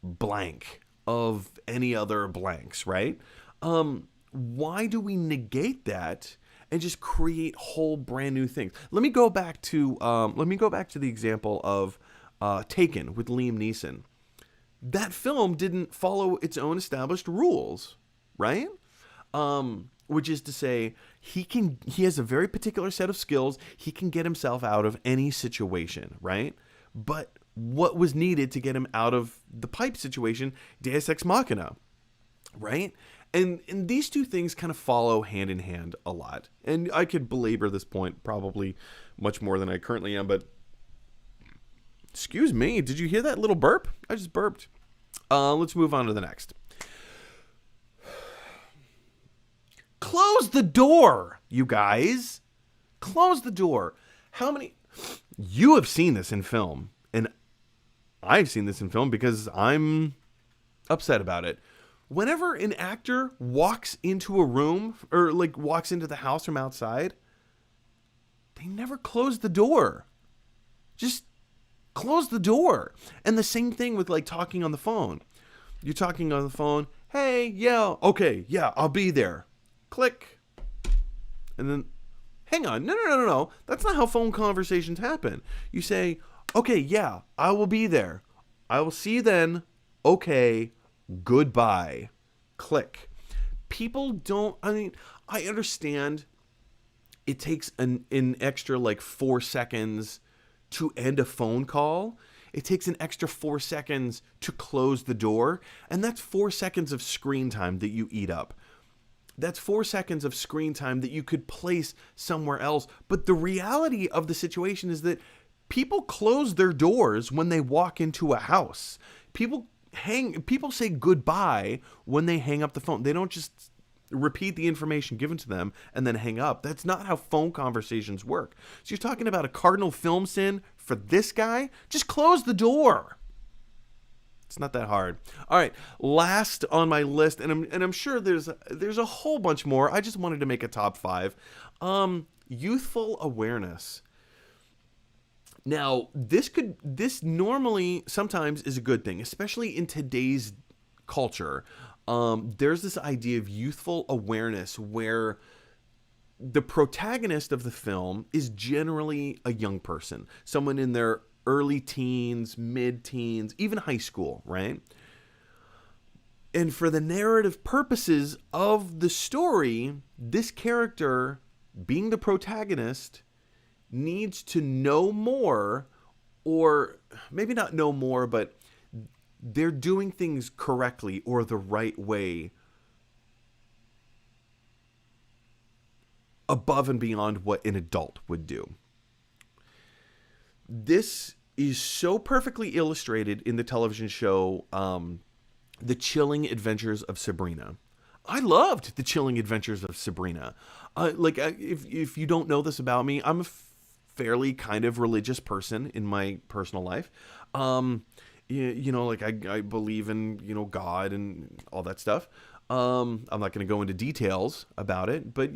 blank of any other blanks, right? Why do we negate that and just create whole brand new things? Let me go back to the example of Taken with Liam Neeson. That film didn't follow its own established rules, right? Which is to say, he has a very particular set of skills. He can get himself out of any situation, right? But what was needed to get him out of the pipe situation? Deus Ex Machina, right? And these two things kind of follow hand in hand a lot. And I could belabor this point probably much more than I currently am, but excuse me, did you hear that little burp? I just burped. Let's move on to the next. Close the door, you guys. Close the door. How many... You have seen this in film, and I've seen this in film because I'm upset about it. Whenever an actor walks into a room, or like walks into the house from outside, they never close the door. Just close the door. And the same thing with like talking on the phone. You're talking on the phone. Hey, yeah, okay, yeah, I'll be there. Click. And then, hang on. No. That's not how phone conversations happen. You say, okay, yeah, I will be there. I will see you then. Okay, goodbye. Click. People don't, I mean, I understand it takes an extra like 4 seconds to end a phone call. It takes an extra 4 seconds to close the door. And that's 4 seconds of screen time that you eat up. That's 4 seconds of screen time that you could place somewhere else. But the reality of the situation is that people close their doors when they walk into a house. People say goodbye when they hang up the phone. They don't just repeat the information given to them and then hang up. That's not how phone conversations work. So you're talking about a cardinal film sin for this guy? Just close the door. It's not that hard. All right, last on my list, and I'm sure there's a whole bunch more. I just wanted to make a top 5. Youthful awareness. Now, this normally sometimes is a good thing, especially in today's culture. There's this idea of youthful awareness where the protagonist of the film is generally a young person, someone in their early teens, mid-teens, even high school, right? And for the narrative purposes of the story, this character, being the protagonist, needs to know more, or maybe not know more, but they're doing things correctly or the right way above and beyond what an adult would do. This is so perfectly illustrated in the television show The Chilling Adventures of Sabrina. I loved The Chilling Adventures of Sabrina. If you don't know this about me, I'm a fairly kind of religious person in my personal life. I believe in, God and all that stuff. I'm not going to go into details about it, but,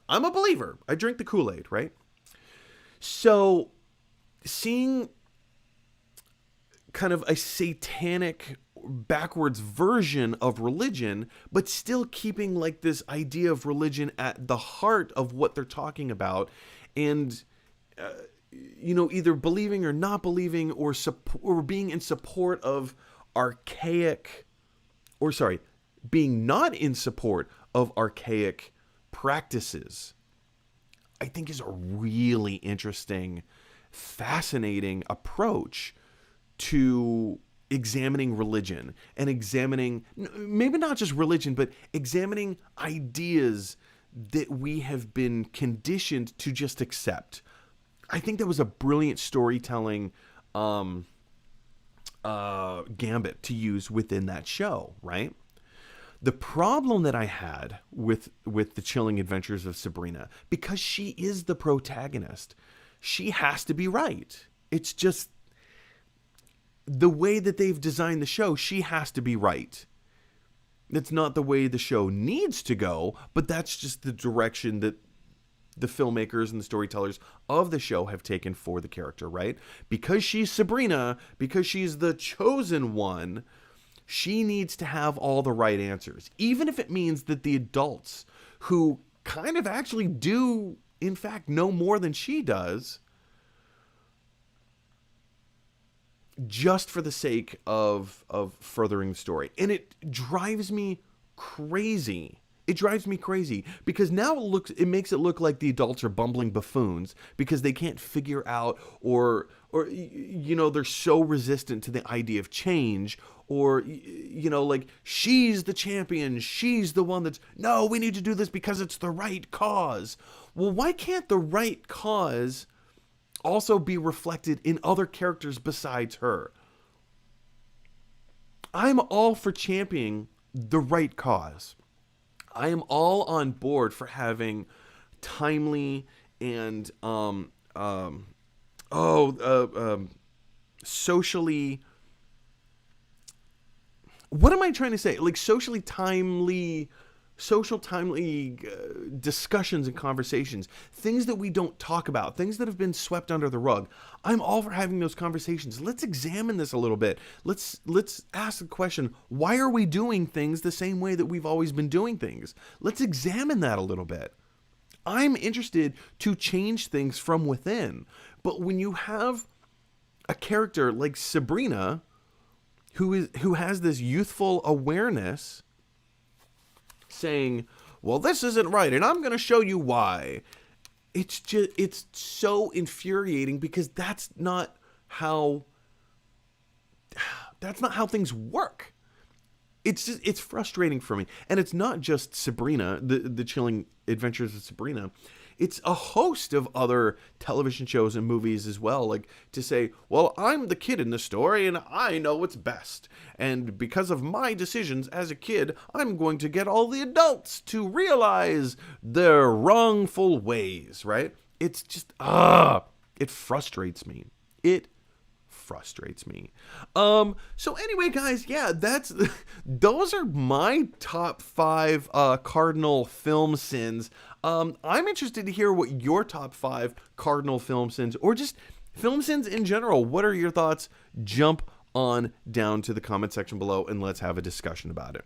I'm a believer. I drink the Kool-Aid, right? So seeing kind of a satanic backwards version of religion, but still keeping like this idea of religion at the heart of what they're talking about, and either believing or not believing, or being in support of being not in support of archaic practices, I think is a really interesting, fascinating approach to examining religion, and examining maybe not just religion, but examining ideas that we have been conditioned to just accept. I think that was a brilliant storytelling gambit to use within that show, right? The problem that I had with The Chilling Adventures of Sabrina, because she is the protagonist, she has to be right. It's just the way that they've designed the show, she has to be right. That's not the way the show needs to go, but that's just the direction that the filmmakers and the storytellers of the show have taken for the character, right? Because she's Sabrina, because she's the chosen one, she needs to have all the right answers, even if it means that the adults who kind of actually do, in fact, know more than she does, just for the sake of furthering the story. And it drives me crazy. It drives me crazy because now it makes it look like the adults are bumbling buffoons because they can't figure out, or they're so resistant to the idea of change, or like, she's the champion, she's the one that's, no, we need to do this because it's the right cause. Well, why can't the right cause also be reflected in other characters besides her? I'm all for championing the right cause. I am all on board for having timely and socially, what am I trying to say? Like, socially timely social timely discussions and conversations, things that we don't talk about, things that have been swept under the rug. I'm all for having those conversations. Let's examine this a little bit. Let's ask the question, why are we doing things the same way that we've always been doing things? Let's examine that a little bit. I'm interested to change things from within. But when you have a character like Sabrina who has this youthful awareness saying, well, this isn't right, and I'm going to show you why. It's so infuriating, because that's not how things work. It's frustrating for me. And it's not just Sabrina, the Chilling Adventures of Sabrina. It's a host of other television shows and movies as well. Like, to say, well, I'm the kid in the story and I know what's best. And because of my decisions as a kid, I'm going to get all the adults to realize their wrongful ways, right? It's just, it frustrates me. It frustrates me. So anyway, guys, yeah, those are my top 5 cardinal film sins. I'm interested to hear what your top 5 cardinal film sins, or just film sins in general. What are your thoughts? Jump on down to the comment section below and let's have a discussion about it.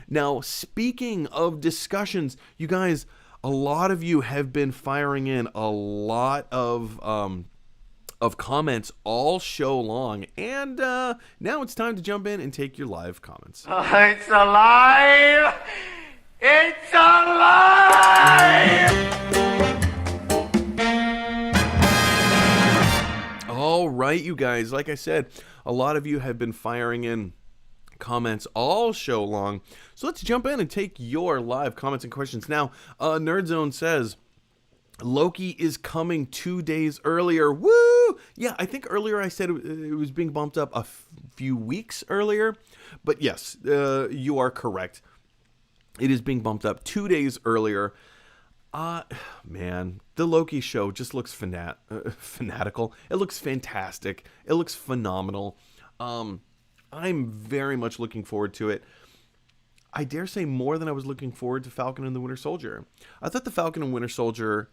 Now, speaking of discussions, you guys, a lot of you have been firing in a lot of comments all show long, and now it's time to jump in and take your live comments. It's alive! It's alive! All right, you guys, like I said, a lot of you have been firing in comments all show long, so let's jump in and take your live comments and questions. Now, Nerdzone says, Loki is coming 2 days earlier. Woo! Yeah, I think earlier I said it was being bumped up a few weeks earlier. But yes, you are correct. It is being bumped up 2 days earlier. Man, the Loki show just looks fanatical. It looks fantastic. It looks phenomenal. I'm very much looking forward to it. I dare say more than I was looking forward to Falcon and the Winter Soldier. I thought the Falcon and Winter Soldier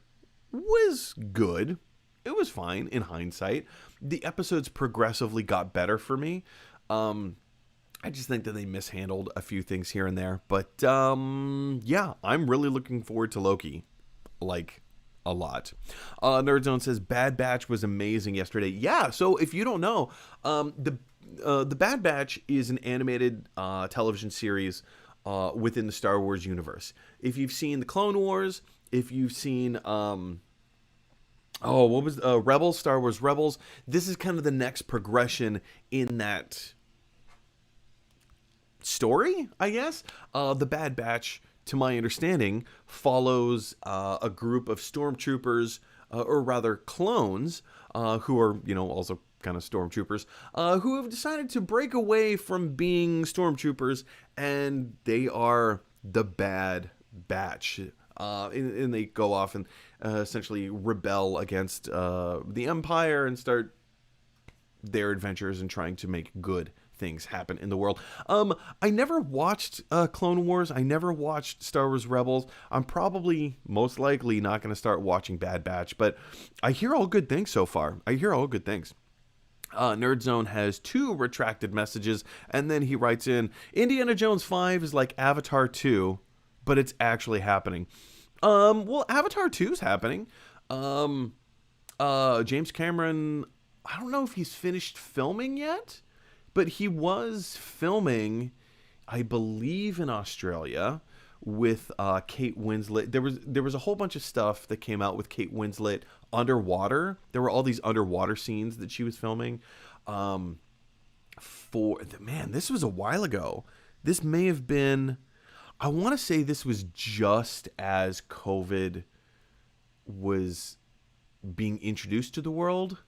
was good. It was fine in hindsight. The episodes progressively got better for me. I just think that they mishandled a few things here and there. But yeah, I'm really looking forward to Loki. Like, a lot. Nerdzone says Bad Batch was amazing yesterday. Yeah, so if you don't know, the Bad Batch is an animated television series within the Star Wars universe. If you've seen the Clone Wars, if you've seen Rebels, Star Wars Rebels, this is kind of the next progression in that story, I guess. The Bad Batch, to my understanding, follows a group of stormtroopers, or rather clones, who are, also kind of stormtroopers, who have decided to break away from being stormtroopers, and they are the Bad Batch. And they go off and essentially rebel against the Empire and start their adventures and trying to make good things happen in the world. I never watched Clone Wars. I never watched Star Wars Rebels. I'm probably most likely not going to start watching Bad Batch, but I hear all good things so far. Nerdzone has 2 retracted messages, and then he writes in, Indiana Jones 5 is like Avatar 2, but it's actually happening. Well, Avatar 2 is happening. James Cameron, I don't know if he's finished filming yet, but he was filming, I believe, in Australia with Kate Winslet. There was a whole bunch of stuff that came out with Kate Winslet underwater. There were all these underwater scenes that she was filming. This was a while ago. This may have been, I want to say this was just as COVID was being introduced to the world,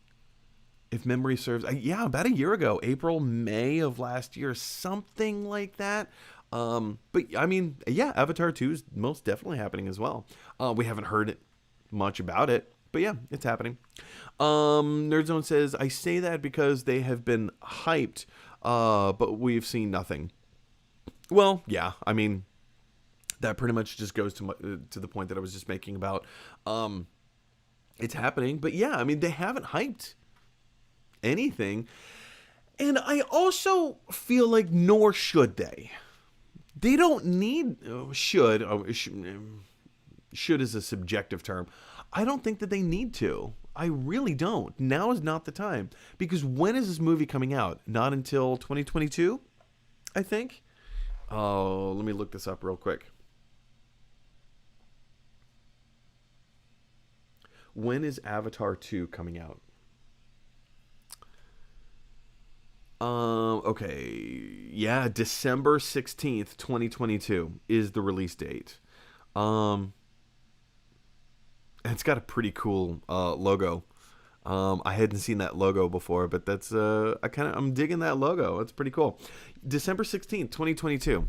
if memory serves. About a year ago, April, May of last year, something like that. But I mean, yeah, Avatar 2 is most definitely happening as well. We haven't heard much about it, but yeah, it's happening. Nerdzone says, I say that because they have been hyped, but we've seen nothing. Well, yeah, I mean, that pretty much just goes to the point that I was just making about it's happening. But yeah, I mean, they haven't hyped anything. And I also feel like nor should they. They don't need should is a subjective term. I don't think that they need to. I really don't. Now is not the time, because when is this movie coming out? Not until 2022, I think. Oh, let me look this up real quick. When is Avatar 2 coming out? Okay. Yeah, December 16th, 2022 is the release date. It's got a pretty cool logo. I hadn't seen that logo before, but that's I'm digging that logo. It's pretty cool. December 16th, 2022.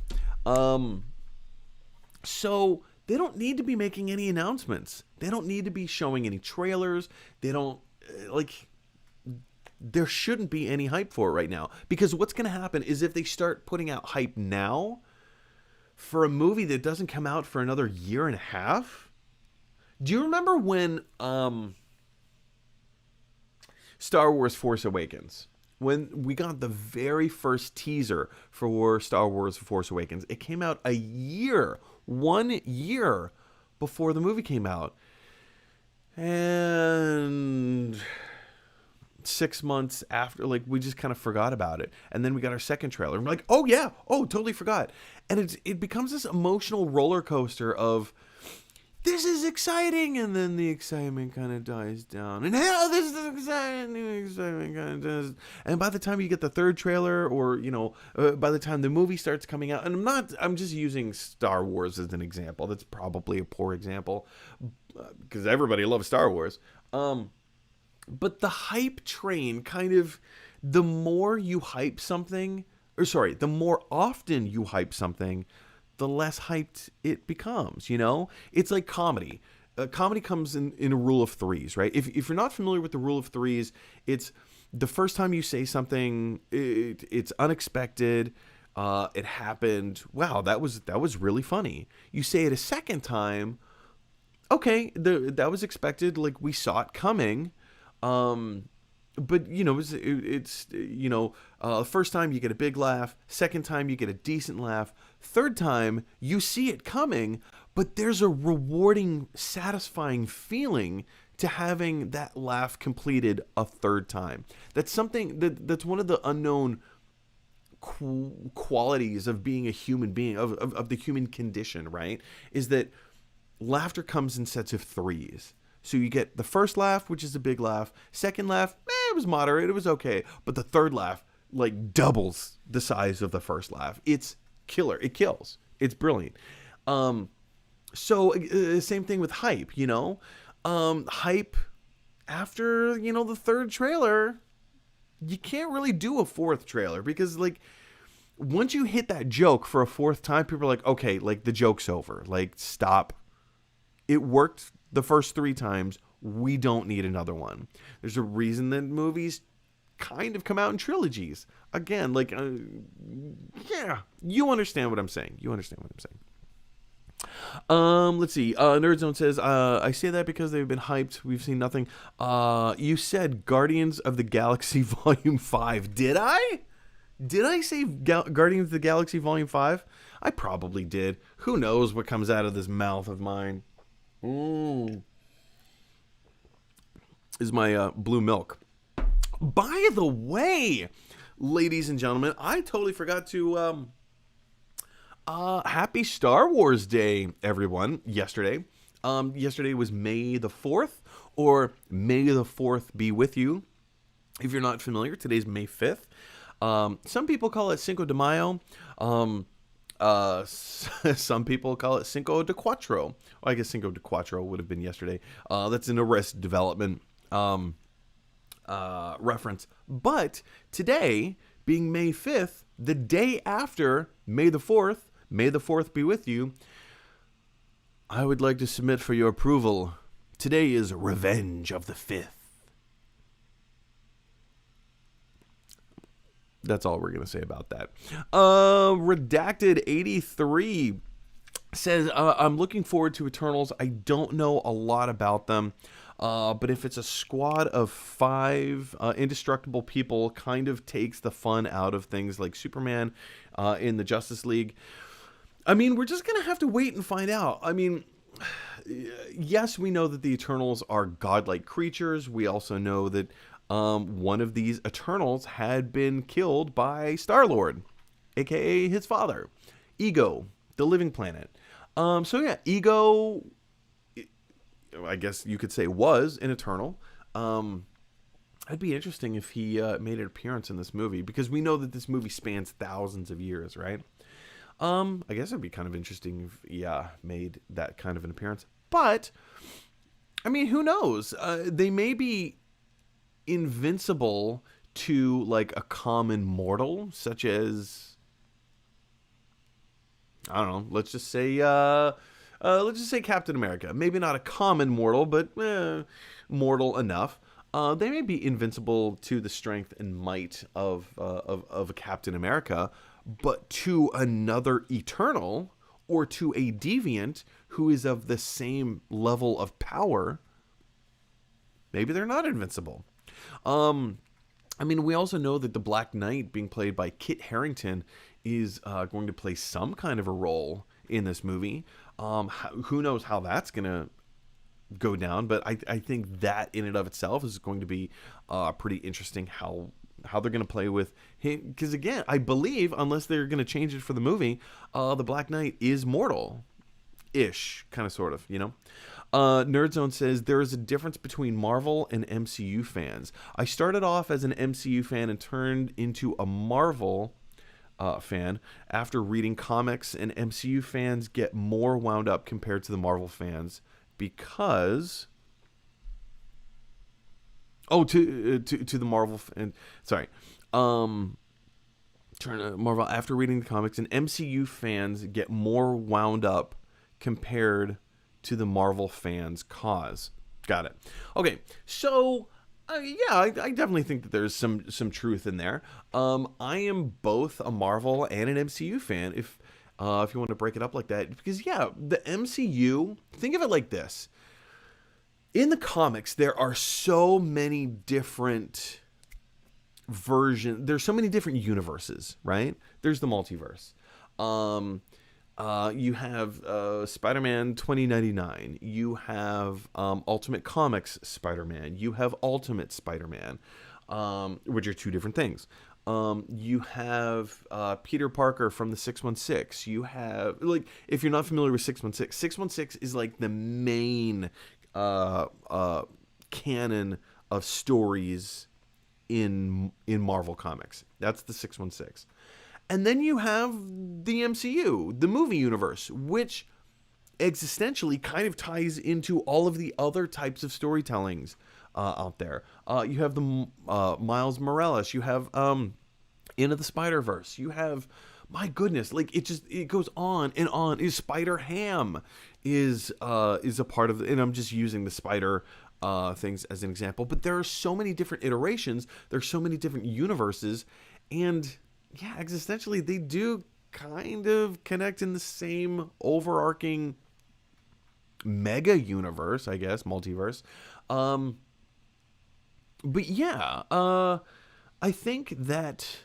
So they don't need to be making any announcements. They don't need to be showing any trailers. They don't there shouldn't be any hype for it right now, because what's going to happen is if they start putting out hype now for a movie that doesn't come out for another year and a half. Do you remember when Star Wars Force Awakens, when we got the very first teaser for Star Wars Force Awakens, it came out one year before the movie came out. And 6 months after, like, we just kind of forgot about it. And then we got our second trailer. I'm like, oh yeah, totally forgot. And it becomes this emotional roller coaster of, this is exciting, and then the excitement kind of dies down. And hell, this is exciting, the excitement kind of does. And by the time you get the third trailer, or by the time the movie starts coming out, and I'm just using Star Wars as an example. That's probably a poor example, because everybody loves Star Wars. But the hype train the more you hype something, the more often you hype something, the less hyped it becomes, It's like comedy. Comedy comes in a rule of threes, right? If you're not familiar with the rule of threes, it's the first time you say something, it's unexpected, it happened, wow, that was really funny. You say it a second time, okay, that was expected, like we saw it coming. But first time you get a big laugh, second time you get a decent laugh, third time you see it coming, but there's a rewarding, satisfying feeling to having that laugh completed a third time. That's something that's one of the unknown qualities of being a human being, of the human condition, right? Is that laughter comes in sets of threes. So you get the first laugh, which is a big laugh. Second laugh, it was moderate, it was okay. But the third laugh, like, doubles the size of the first laugh. It's killer. It kills. It's brilliant. So same thing with hype, hype after, the third trailer, you can't really do a fourth trailer, because, like, once you hit that joke for a fourth time, people are like, okay, like, the joke's over. Like, stop. It worked the first 3 times. We don't need another one. There's a reason that movies kind of come out in trilogies. Again, like, yeah, you understand what I'm saying. Let's see. Nerdzone says, I say that because they've been hyped. We've seen nothing. You said Guardians of the Galaxy Volume 5. Did I? Did I say Guardians of the Galaxy Volume 5? I probably did. Who knows what comes out of this mouth of mine. Is my blue milk. By the way, ladies and gentlemen, I totally forgot to happy Star Wars Day, everyone, yesterday. Yesterday was May the 4th, or May the 4th be with you. If you're not familiar, today's May 5th. Some people call it Cinco de Mayo. Some people call it Cinco de Cuatro. Well, I guess Cinco de Cuatro would have been yesterday. That's an Arrested Development reference. But today, being May 5th, the day after May the 4th, May the 4th be with you, I would like to submit for your approval. Today is Revenge of the 5th. That's all we're going to say about that. Redacted 83 says, I'm looking forward to Eternals. I don't know a lot about them. But if it's a squad of 5 indestructible people, kind of takes the fun out of things like Superman in the Justice League. I mean, we're just going to have to wait and find out. I mean, yes, we know that the Eternals are godlike creatures. We also know that one of these Eternals had been killed by Star-Lord, a.k.a. his father, Ego, the Living Planet. So yeah, Ego, I guess you could say, was an Eternal. It'd be interesting if he made an appearance in this movie, because we know that this movie spans thousands of years, right? I guess it'd be kind of interesting if, made that kind of an appearance. But, I mean, who knows? They may be invincible to, like, a common mortal, such as, I don't know, let's just say Captain America. Maybe not a common mortal, but mortal enough. They may be invincible to the strength and might of a Captain America, but to another Eternal or to a deviant who is of the same level of power, maybe they're not invincible. I mean, we also know that the Black Knight, being played by Kit Harington, is going to play some kind of a role in this movie. Who knows how that's going to go down, but I think that in and of itself is going to be pretty interesting, how they're going to play with him. Because again, I believe, unless they're going to change it for the movie, the Black Knight is mortal-ish, kind of, sort of, you know? Nerdzone says, there is a difference between Marvel and MCU fans. I started off as an MCU fan and turned into a Marvel fan after reading comics, and MCU fans get more wound up compared to the Marvel fans because... to the Marvel... Turn to Marvel after reading the comics, and MCU fans get more wound up compared to the Marvel fans' cause. Got it. Okay, so I definitely think that there's some truth in there. I am both a Marvel and an MCU fan, if you want to break it up like that, because the MCU, think of it like this. In the comics, there are so many different versions. There's so many different universes, right? There's the multiverse. You have Spider-Man 2099. You have Ultimate Comics Spider-Man. You have Ultimate Spider-Man, which are 2 different things. You have Peter Parker from the 616. You have, like, if you're not familiar with 616, 616 is like the main canon of stories in Marvel Comics. That's the 616. And then you have the MCU, the movie universe, which existentially kind of ties into all of the other types of storytellings out there. You have the Miles Morales. You have Into the Spider-Verse. You have, my goodness, like, it goes on and on. Spider-Ham is a part of, and I'm just using the spider things as an example. But there are so many different iterations. There's so many different universes, and existentially, they do kind of connect in the same overarching mega universe, I guess, multiverse. But I think that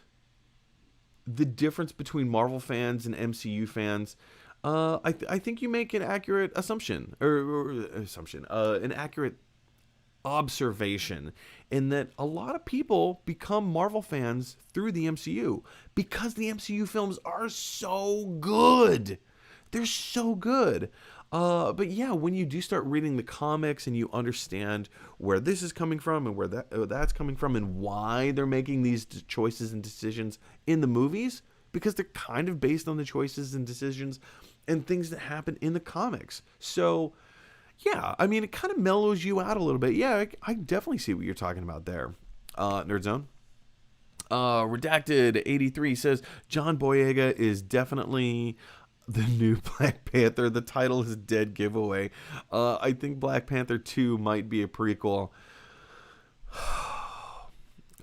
the difference between Marvel fans and MCU fans, I think you make an accurate assumption, an accurate observation, in that a lot of people become Marvel fans through the MCU because the MCU films are so good. They're so good. But when you do start reading the comics and you understand where this is coming from and where that's coming from and why they're making these choices and decisions in the movies, because they're kind of based on the choices and decisions and things that happen in the comics. So I mean, it kind of mellows you out a little bit. I definitely see what you're talking about there, Nerdzone. Redacted 83 says John Boyega is definitely the new Black Panther. The title is dead giveaway. I think Black Panther 2 might be a prequel.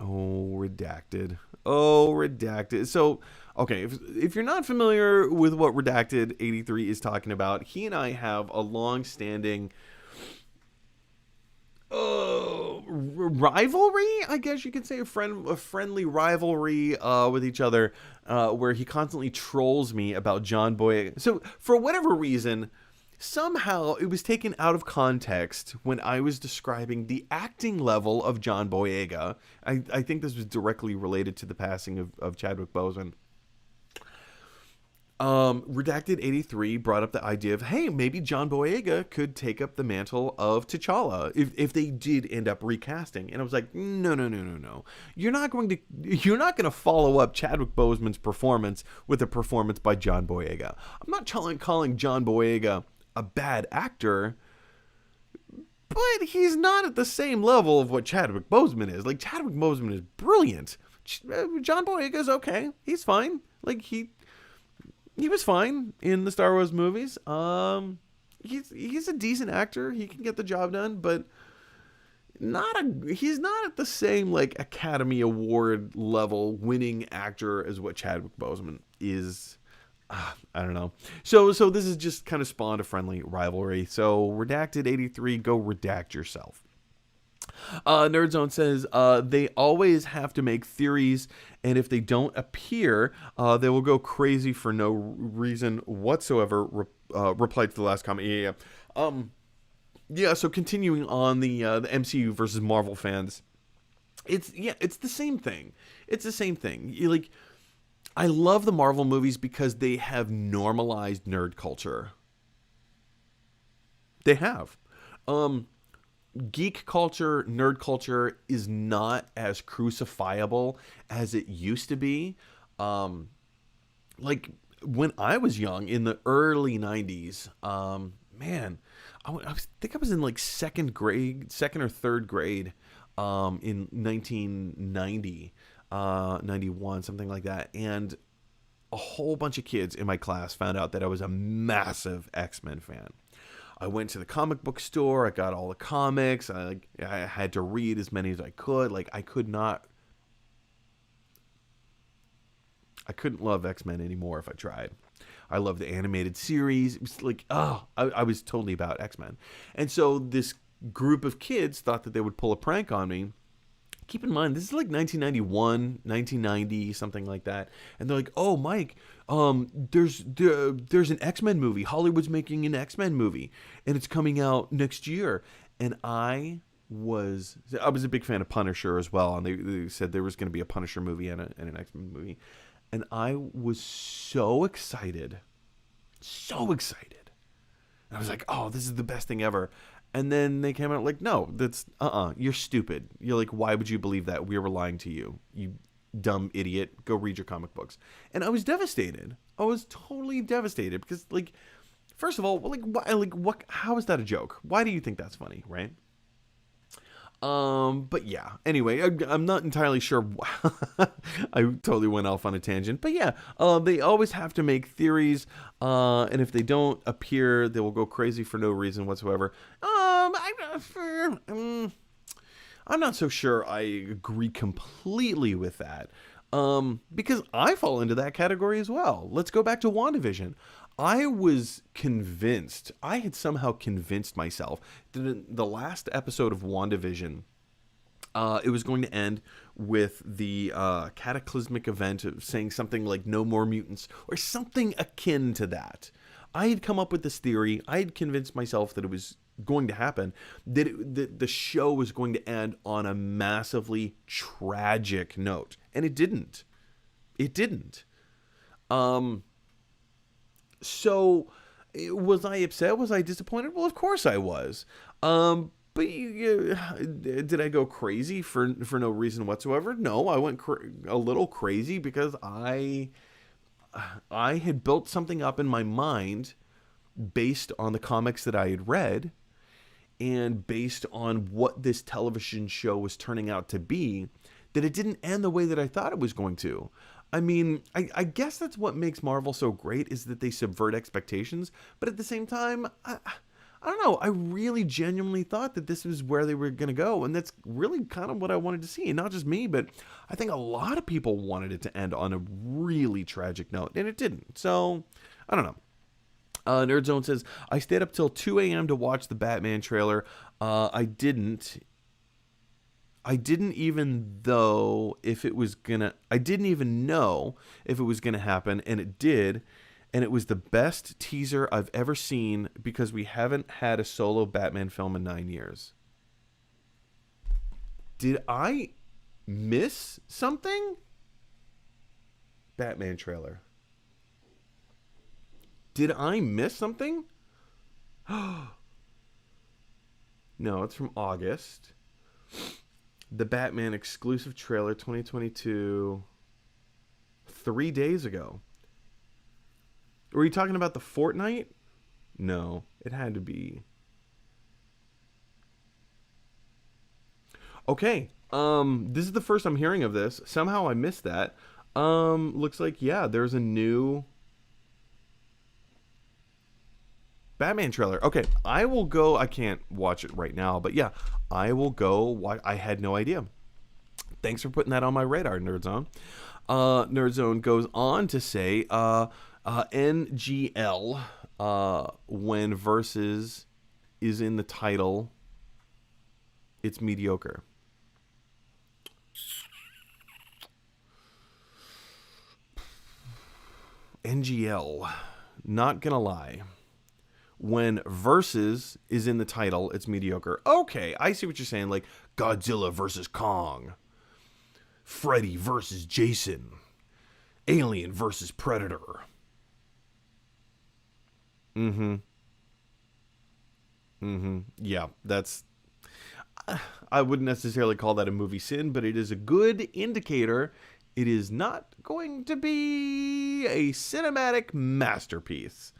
Oh, redacted. Oh, redacted. So, okay, if you're not familiar with what Redacted 83 is talking about, he and I have a long-standing rivalry, I guess you could say, a friendly rivalry with each other, where he constantly trolls me about John Boyega. So, for whatever reason, somehow it was taken out of context when I was describing the acting level of John Boyega. I think this was directly related to the passing of Chadwick Boseman. Redacted 83 brought up the idea of, hey, maybe John Boyega could take up the mantle of T'Challa if they did end up recasting. And I was like, no. You're not going to follow up Chadwick Boseman's performance with a performance by John Boyega. I'm not calling John Boyega a bad actor, but he's not at the same level of what Chadwick Boseman is. Like, Chadwick Boseman is brilliant. John Boyega's okay. He's fine. Like, he was fine in the Star Wars movies. He's a decent actor. He can get the job done, but he's not at the same, like, Academy Award level winning actor as what Chadwick Boseman is. I don't know. So this is just kind of spawned a friendly rivalry. So Redacted 83, go redact yourself. Nerdzone says they always have to make theories, and if they don't appear, they will go crazy for no reason whatsoever. Replied to the last comment. Yeah. So continuing on the MCU versus Marvel fans, it's the same thing. It's the same thing. I love the Marvel movies because they have normalized nerd culture. They have. Geek culture, nerd culture is not as crucifiable as it used to be. Like when I was young in the early 90s, man, I think I was in like second or third grade in 1990. 91, something like that, and a whole bunch of kids in my class found out that I was a massive X-Men fan. I went to the comic book store, I got all the comics, I had to read as many as I could. Like, I couldn't love X-Men anymore if I tried. I loved the animated series. It was like, I was totally about X-Men. And so this group of kids thought that they would pull a prank on me. Keep in mind, this is like 1991, 1990, something like that. And they're like, "Oh, Mike, there's an X-Men movie. Hollywood's making an X-Men movie, and it's coming out next year." And I was a big fan of Punisher as well. And they said there was going to be a Punisher movie and an X-Men movie, and I was so excited. And I was like, "Oh, this is the best thing ever." And then they came out like, no, that's, you're stupid. You're like, why would you believe that? We were lying to you, you dumb idiot. Go read your comic books. And I was devastated. I was totally devastated because, like, first of all, what, how is that a joke? Why do you think that's funny, right? But yeah, anyway, I'm not entirely sure. I totally went off on a tangent, but yeah, they always have to make theories, and if they don't appear, they will go crazy for no reason whatsoever. I'm not so sure I agree completely with that, because I fall into that category as well. Let's go back to WandaVision. I was convinced, I had somehow convinced myself that in the last episode of WandaVision, it was going to end with the cataclysmic event of saying something like no more mutants or something akin to that. I had come up with this theory. I had convinced myself that it was going to happen, that the show was going to end on a massively tragic note. And it didn't. It didn't. So, was I upset? Was I disappointed? Well, of course I was. But did I go crazy for no reason whatsoever? No, I went a little crazy because I had built something up in my mind based on the comics that I had read and based on what this television show was turning out to be, that it didn't end the way that I thought it was going to. I mean, I guess that's what makes Marvel so great, is that they subvert expectations. But at the same time, I don't know. I really genuinely thought that this was where they were going to go. And that's really kind of what I wanted to see. And not just me, but I think a lot of people wanted it to end on a really tragic note. And it didn't. So, I don't know. Nerdzone says, I stayed up till 2 a.m. to watch the Batman trailer. I didn't even know if it was gonna happen, and it did. And it was the best teaser I've ever seen because we haven't had a solo Batman film in 9 years. Did I miss something? Batman trailer. Did I miss something? No, it's from August. The Batman exclusive trailer 2022. 3 days ago. Were you talking about the Fortnite? No, it had to be. Okay. This is the first I'm hearing of this. Somehow I missed that. Looks like, yeah, there's a new Batman trailer. Okay, I will go. I can't watch it right now, but yeah, I will go. I had no idea. Thanks for putting that on my radar, Nerdzone. Nerdzone goes on to say, NGL, when versus is in the title, it's mediocre. NGL, not gonna lie. When versus is in the title, it's mediocre. Okay, I see what you're saying. Like Godzilla versus Kong, Freddy versus Jason, Alien versus Predator. Yeah, that's... I wouldn't necessarily call that a movie sin, but it is a good indicator it is not going to be a cinematic masterpiece.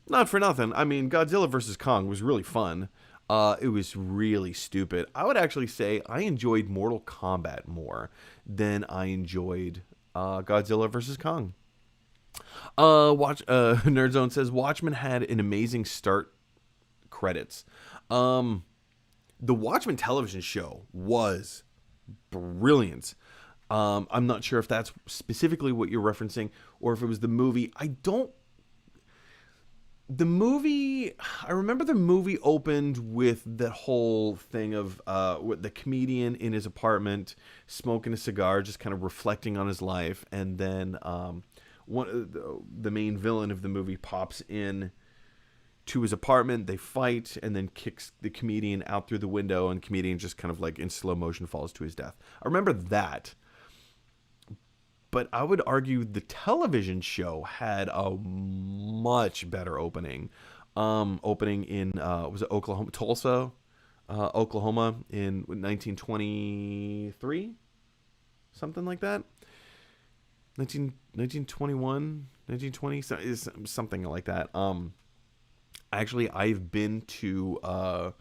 Not for nothing. I mean, Godzilla vs. Kong was really fun. It was really stupid. I would actually say I enjoyed Mortal Kombat more than I enjoyed Godzilla vs. Kong. Nerdzone says Watchmen had an amazing start credits. The Watchmen television show was brilliant. I'm not sure if that's specifically what you're referencing or if it was the movie. I remember the movie opened with the whole thing of with the comedian in his apartment smoking a cigar, just kind of reflecting on his life, and then the main villain of the movie pops in to his apartment. They fight, and then kicks the comedian out through the window, and the comedian just kind of like in slow motion falls to his death. I remember that. But I would argue the television show had a much better opening. Opening in, was it Oklahoma? Tulsa, Oklahoma in 1923? Something like that? 1921? 1920? Something like that. Actually, I've been to the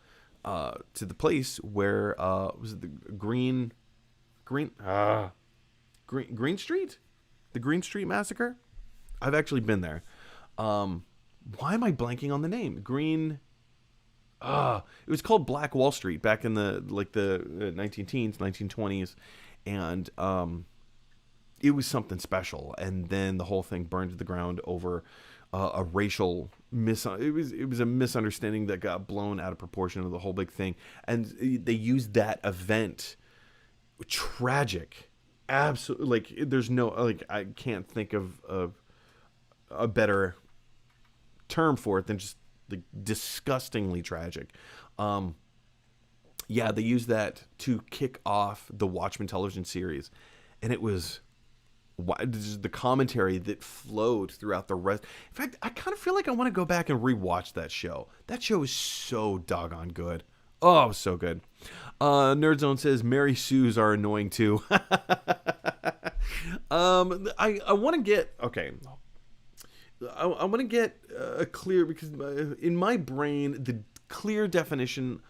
place where, was it the Green Street? The Green Street Massacre? I've actually been there. Why am I blanking on the name? It was called Black Wall Street back in the 19-teens, 1920s. And it was something special. And then the whole thing burned to the ground over a racial it was a misunderstanding that got blown out of proportion of the whole big thing. And they used that event, tragic, absolutely, like there's no, like, I can't think of a better term for it than just like disgustingly tragic. Yeah, they used that to kick off the Watchmen television series, and it was the commentary that flowed throughout the rest. In fact, I kind of feel like I want to go back and rewatch that show. That show is so doggone good. Oh, it was so good. Nerdzone says Mary Sue's are annoying too. I want to get, okay. I want to get a clear, because in my brain, the definition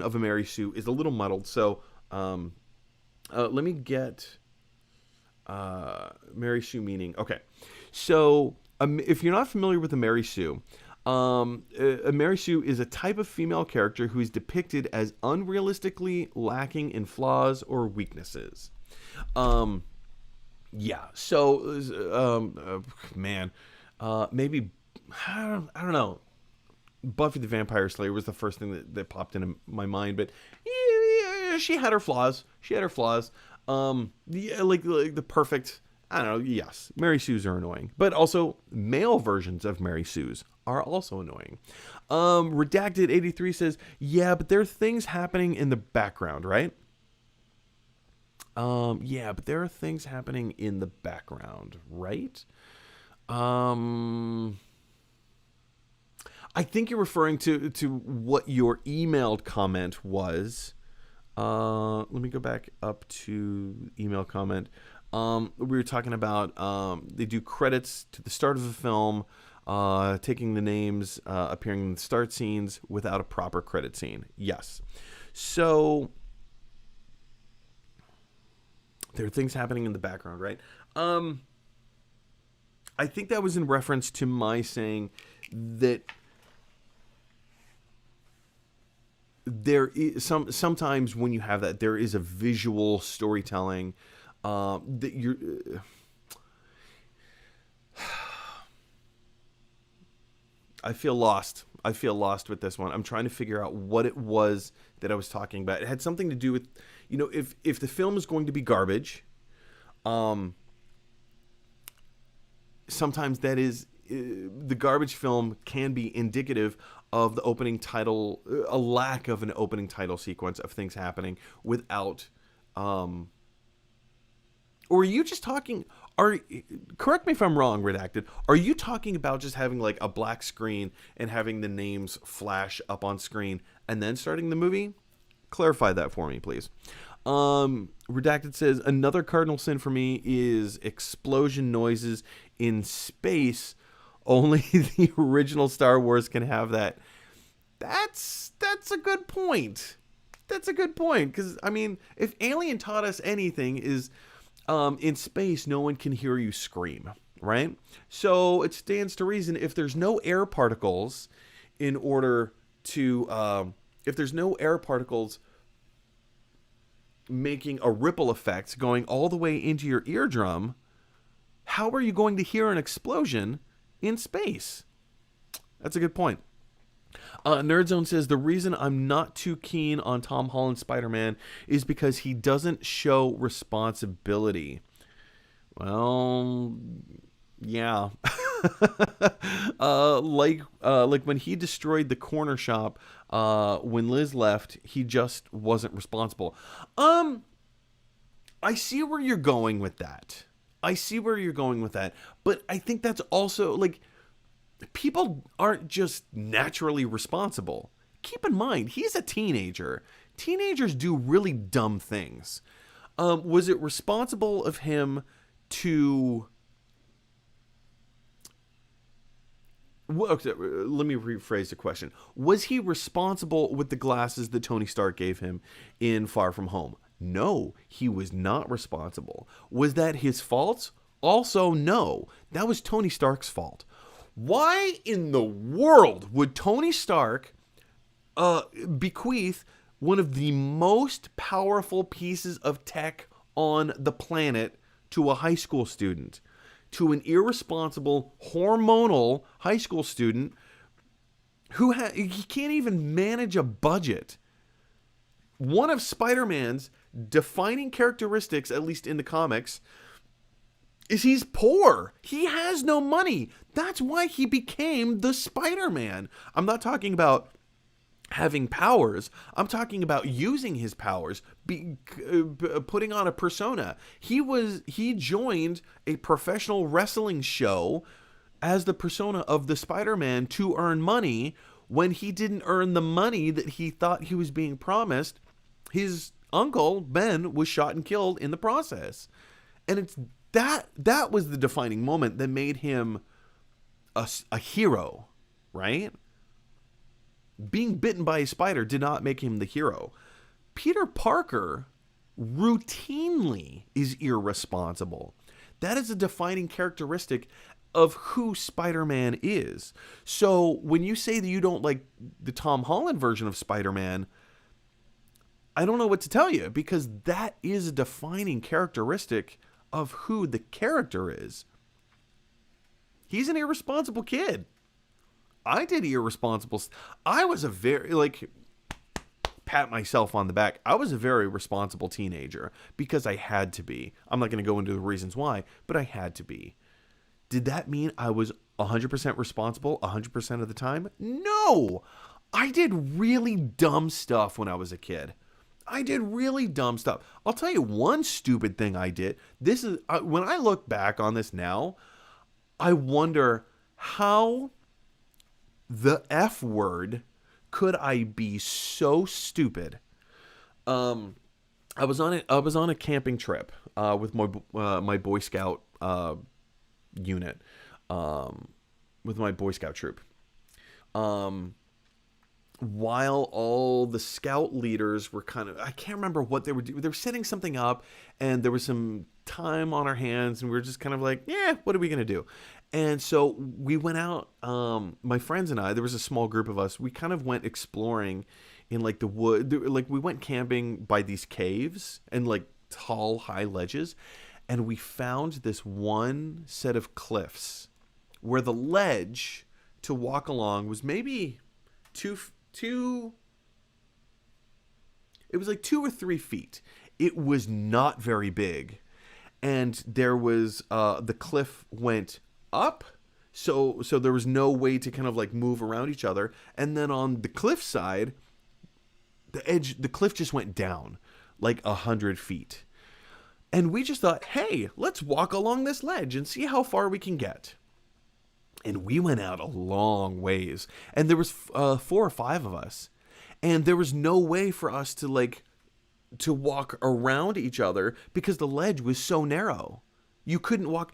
of a Mary Sue is a little muddled. So, let me get Mary Sue meaning. Okay. So, if you're not familiar with a Mary Sue, Mary Sue is a type of female character who is depicted as unrealistically lacking in flaws or weaknesses. Yeah. So, man, maybe I don't know. Buffy the Vampire Slayer was the first thing that popped into my mind, but yeah, she had her flaws. Yeah, like the perfect. I don't know. Yes, Mary Sues are annoying, but also male versions of Mary Sues are also annoying. Redacted 83 says, yeah, but there are things happening in the background, right? Yeah, but there are things happening in the background, right? I think you're referring to what your emailed comment was. Let me go back up to email comment. We were talking about they do credits to the start of the film, taking the names appearing in the start scenes without a proper credit scene. Yes. So there are things happening in the background, right? I think that was in reference to my saying that there is sometimes when you have that, there is a visual storytelling that you're I feel lost with this one. I'm trying to figure out what it was that I was talking about. It had something to do with, if the film is going to be garbage, sometimes that is the garbage film can be indicative of the opening title, a lack of an opening title sequence of things happening without, or are you just talking, correct me if I'm wrong, Redacted, are you talking about just having like a black screen and having the names flash up on screen and then starting the movie? Clarify that for me, please. Redacted says, another cardinal sin for me is explosion noises in space. Only the original Star Wars can have that. That's a good point. That's a good point. Because, I mean, if Alien taught us anything is in space, no one can hear you scream, right? So it stands to reason if there's no air particles in order to, if there's no air particles making a ripple effect going all the way into your eardrum, how are you going to hear an explosion in space? That's a good point. Nerdzone says, the reason I'm not too keen on Tom Holland's Spider-Man is because he doesn't show responsibility. Well, yeah. Like when he destroyed the corner shop when Liz left, he just wasn't responsible. I see where you're going with that. But I think that's also, like, people aren't just naturally responsible. Keep in mind, he's a teenager. Teenagers do really dumb things. Was it responsible of him to... Okay, let me rephrase the question. Was he responsible with the glasses that Tony Stark gave him in Far From Home? No, he was not responsible. Was that his fault? Also, no. That was Tony Stark's fault. Why in the world would Tony Stark bequeath one of the most powerful pieces of tech on the planet to a high school student? To an irresponsible, hormonal high school student who he can't even manage a budget. One of Spider-Man's defining characteristics, at least in the comics, is he's poor. He has no money. That's why he became the Spider-Man. I'm not talking about having powers. I'm talking about using his powers, putting on a persona. He joined a professional wrestling show as the persona of the Spider-Man to earn money. When he didn't earn the money that he thought he was being promised, his uncle Ben was shot and killed in the process. And it's that was the defining moment that made him a hero, right? Being bitten by a spider did not make him the hero. Peter Parker routinely is irresponsible. That is a defining characteristic of who Spider-Man is. So when you say that you don't like the Tom Holland version of Spider-Man, I don't know what to tell you, because that is a defining characteristic of who the character is. He's an irresponsible kid. I did irresponsible. I was a very, like, pat myself on the back. I was a very responsible teenager because I had to be. I'm not going to go into the reasons why, but I had to be. Did that mean I was 100% responsible 100% of the time? No! I did really dumb stuff when I was a kid. I did really dumb stuff. I'll tell you one stupid thing I did. This is when I look back on this now, I wonder how the F word could I be so stupid. I was on a camping trip with my Boy Scout unit, with my Boy Scout troop. While all the scout leaders were kind of, I can't remember what they were doing. They were setting something up, and there was some time on our hands, and we were just kind of like, yeah, what are we going to do? And so we went out, my friends and I, there was a small group of us, we kind of went exploring in like the wood, like we went camping by these caves and like tall, high ledges, and we found this one set of cliffs where the ledge to walk along was maybe it was like 2 or 3 feet. It was not very big. And there was, the cliff went up. So there was no way to kind of like move around each other. And then on the cliff side, the cliff just went down like 100 feet. And we just thought, hey, let's walk along this ledge and see how far we can get. And we went out a long ways, and there was 4 or 5 of us, and there was no way for us to walk around each other because the ledge was so narrow. You couldn't walk.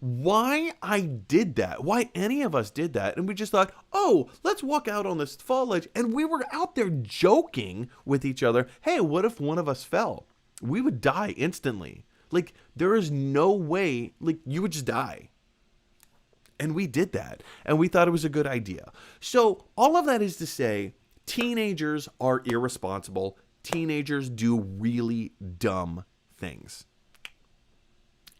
Why I did that, why any of us did that, and we just thought, oh, let's walk out on this fall ledge, and we were out there joking with each other, hey, what if one of us fell? We would die instantly. Like, there is no way, like, you would just die. And we did that, and we thought it was a good idea. So all of that is to say, teenagers are irresponsible. Teenagers do really dumb things.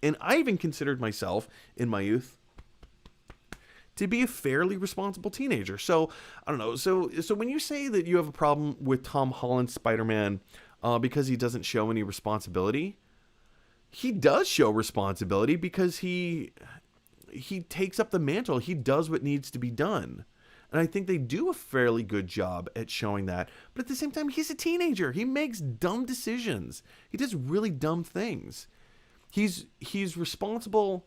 And I even considered myself, in my youth, to be a fairly responsible teenager. So, I don't know. So when you say that you have a problem with Tom Holland's Spider-Man because he doesn't show any responsibility, he does show responsibility because he takes up the mantle. He does what needs to be done. And I think they do a fairly good job at showing that. But at the same time, he's a teenager. He makes dumb decisions. He does really dumb things. He's responsible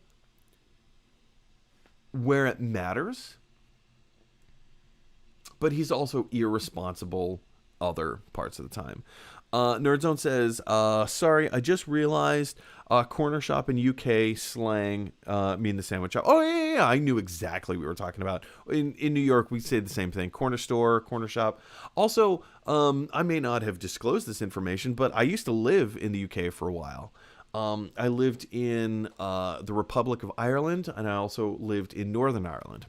where it matters. But he's also irresponsible other parts of the time. Nerdzone says, sorry, I just realized corner shop in UK slang mean the sandwich shop. Oh, yeah, I knew exactly what we were talking about. In New York, we say the same thing. Corner store, corner shop. Also, I may not have disclosed this information, but I used to live in the UK for a while. I lived in the Republic of Ireland, and I also lived in Northern Ireland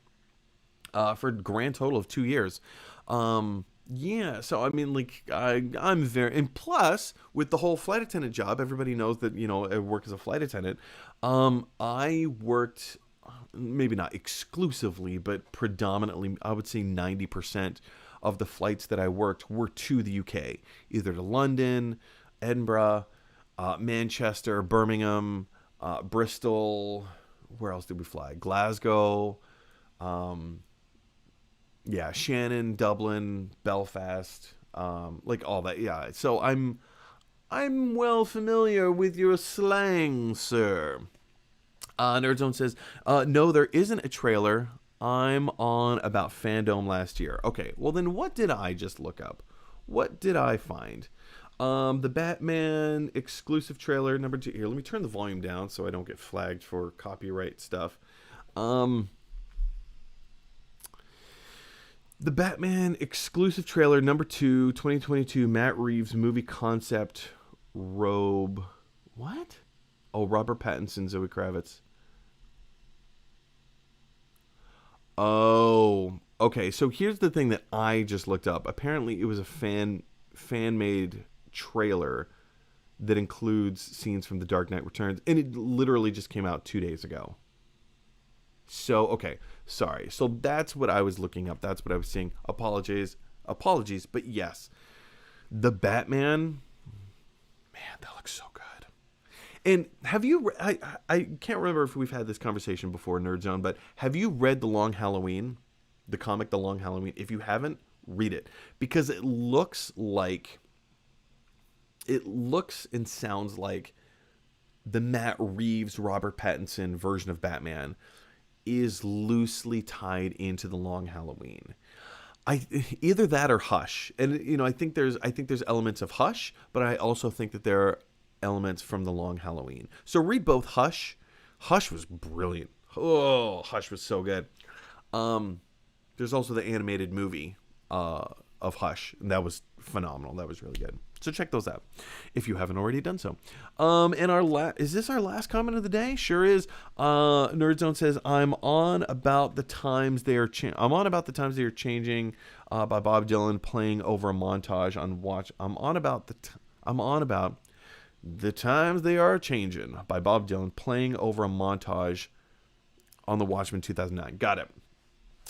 for a grand total of 2 years. Yeah, so I mean, like, I'm very, and plus, with the whole flight attendant job, everybody knows that, you know, I work as a flight attendant. I worked, maybe not exclusively, but predominantly, I would say 90% of the flights that I worked were to the UK, either to London, Edinburgh, Manchester, Birmingham, Bristol, where else did we fly? Glasgow, yeah, Shannon, Dublin, Belfast, like all that. Yeah, so I'm well familiar with your slang, sir. Nerdzone says, no, there isn't a trailer. I'm on about Fandom last year. Okay, well then what did I just look up? What did I find? The Batman exclusive trailer number 2. Here, let me turn the volume down so I don't get flagged for copyright stuff. The Batman exclusive trailer number 2, 2022, Matt Reeves movie concept robe. What? Oh, Robert Pattinson, Zoe Kravitz. Oh, okay. So here's the thing that I just looked up. Apparently, it was a fan-made trailer that includes scenes from The Dark Knight Returns, and it literally just came out 2 days ago. So, okay, sorry. So that's what I was looking up. That's what I was seeing. Apologies, but yes, the Batman, man, that looks so good. And have you? I can't remember if we've had this conversation before, Nerd Zone, but have you read The Long Halloween, the comic The Long Halloween? If you haven't, read it, because it looks and sounds like the Matt Reeves, Robert Pattinson version of Batman is loosely tied into The Long Halloween. Either that or Hush, and I think there's elements of Hush, but I also think that there are elements from The Long Halloween. So read both. Hush was brilliant. Oh, Hush was so good. There's also the animated movie of Hush, and that was phenomenal. That was really good. So check those out if you haven't already done so. And is this our last comment of the day? Sure is. Nerd Zone says, I'm on about the times they are changing by Bob Dylan playing over a montage on Watch. I'm on about the times they are changing by Bob Dylan playing over a montage on the Watchmen 2009. Got it.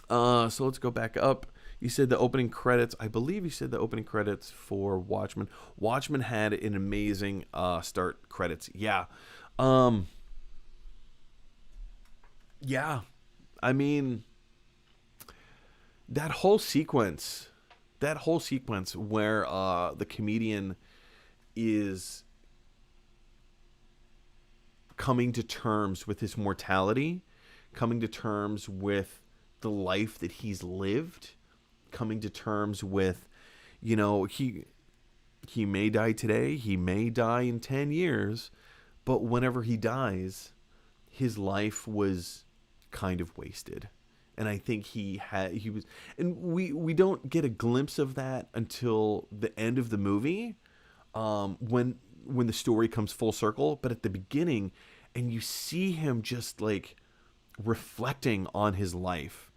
So let's go back up. You said the opening credits. I believe you said the opening credits for Watchmen. Watchmen had an amazing start credits. Yeah. Yeah. I mean, that whole sequence where the comedian is coming to terms with his mortality, coming to terms with the life that he's lived, coming to terms with, he may die today, he may die in 10 years, but whenever he dies, his life was kind of wasted. And I think he was, and we don't get a glimpse of that until the end of the movie, when the story comes full circle. But at the beginning, and you see him just like reflecting on his life.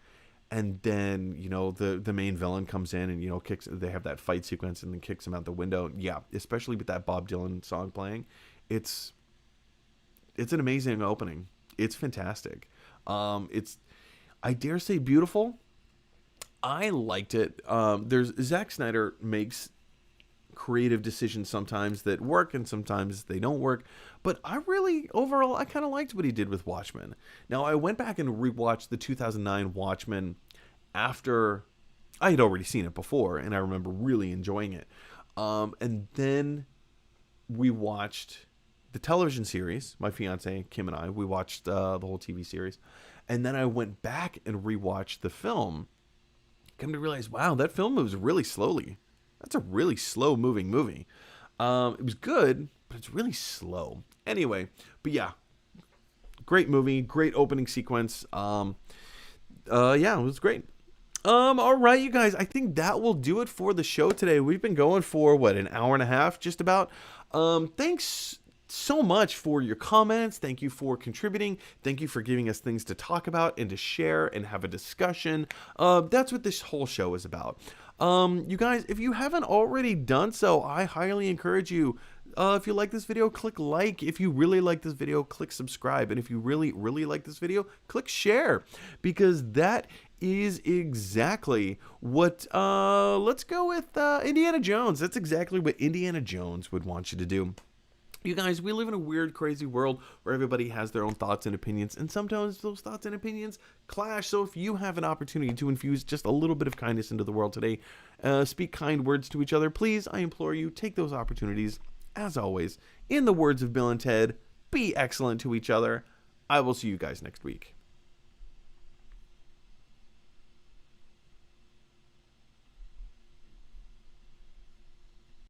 And then, the main villain comes in and, they have that fight sequence and then kicks him out the window. Yeah, especially with that Bob Dylan song playing. It's an amazing opening. It's fantastic. It's, I dare say, beautiful. I liked it. Zack Snyder makes creative decisions sometimes that work and sometimes they don't work, but overall I kind of liked what he did with Watchmen. Now I went back and rewatched the 2009 Watchmen after I had already seen it before, and I remember really enjoying it, and then we watched the television series. My fiance Kim and I, we watched the whole TV series, and then I went back and rewatched the film. Come to realize, wow, that film moves really slowly. That's a really slow moving movie. It was good, but it's really slow. Anyway, but yeah, great movie, great opening sequence. Yeah, it was great. All right, you guys, I think that will do it for the show today. We've been going for an hour and a half, just about. Thanks so much for your comments. Thank you for contributing. Thank you for giving us things to talk about and to share and have a discussion. That's what this whole show is about. You guys, if you haven't already done so, I highly encourage you. If you like this video, click like. If you really like this video, click subscribe. And if you really, really like this video, click share. Because that is exactly what, let's go with Indiana Jones. That's exactly what Indiana Jones would want you to do. You guys, we live in a weird, crazy world where everybody has their own thoughts and opinions, and sometimes those thoughts and opinions clash. So if you have an opportunity to infuse just a little bit of kindness into the world today, speak kind words to each other, please, I implore you, take those opportunities. As always, in the words of Bill and Ted, be excellent to each other. I will see you guys next week.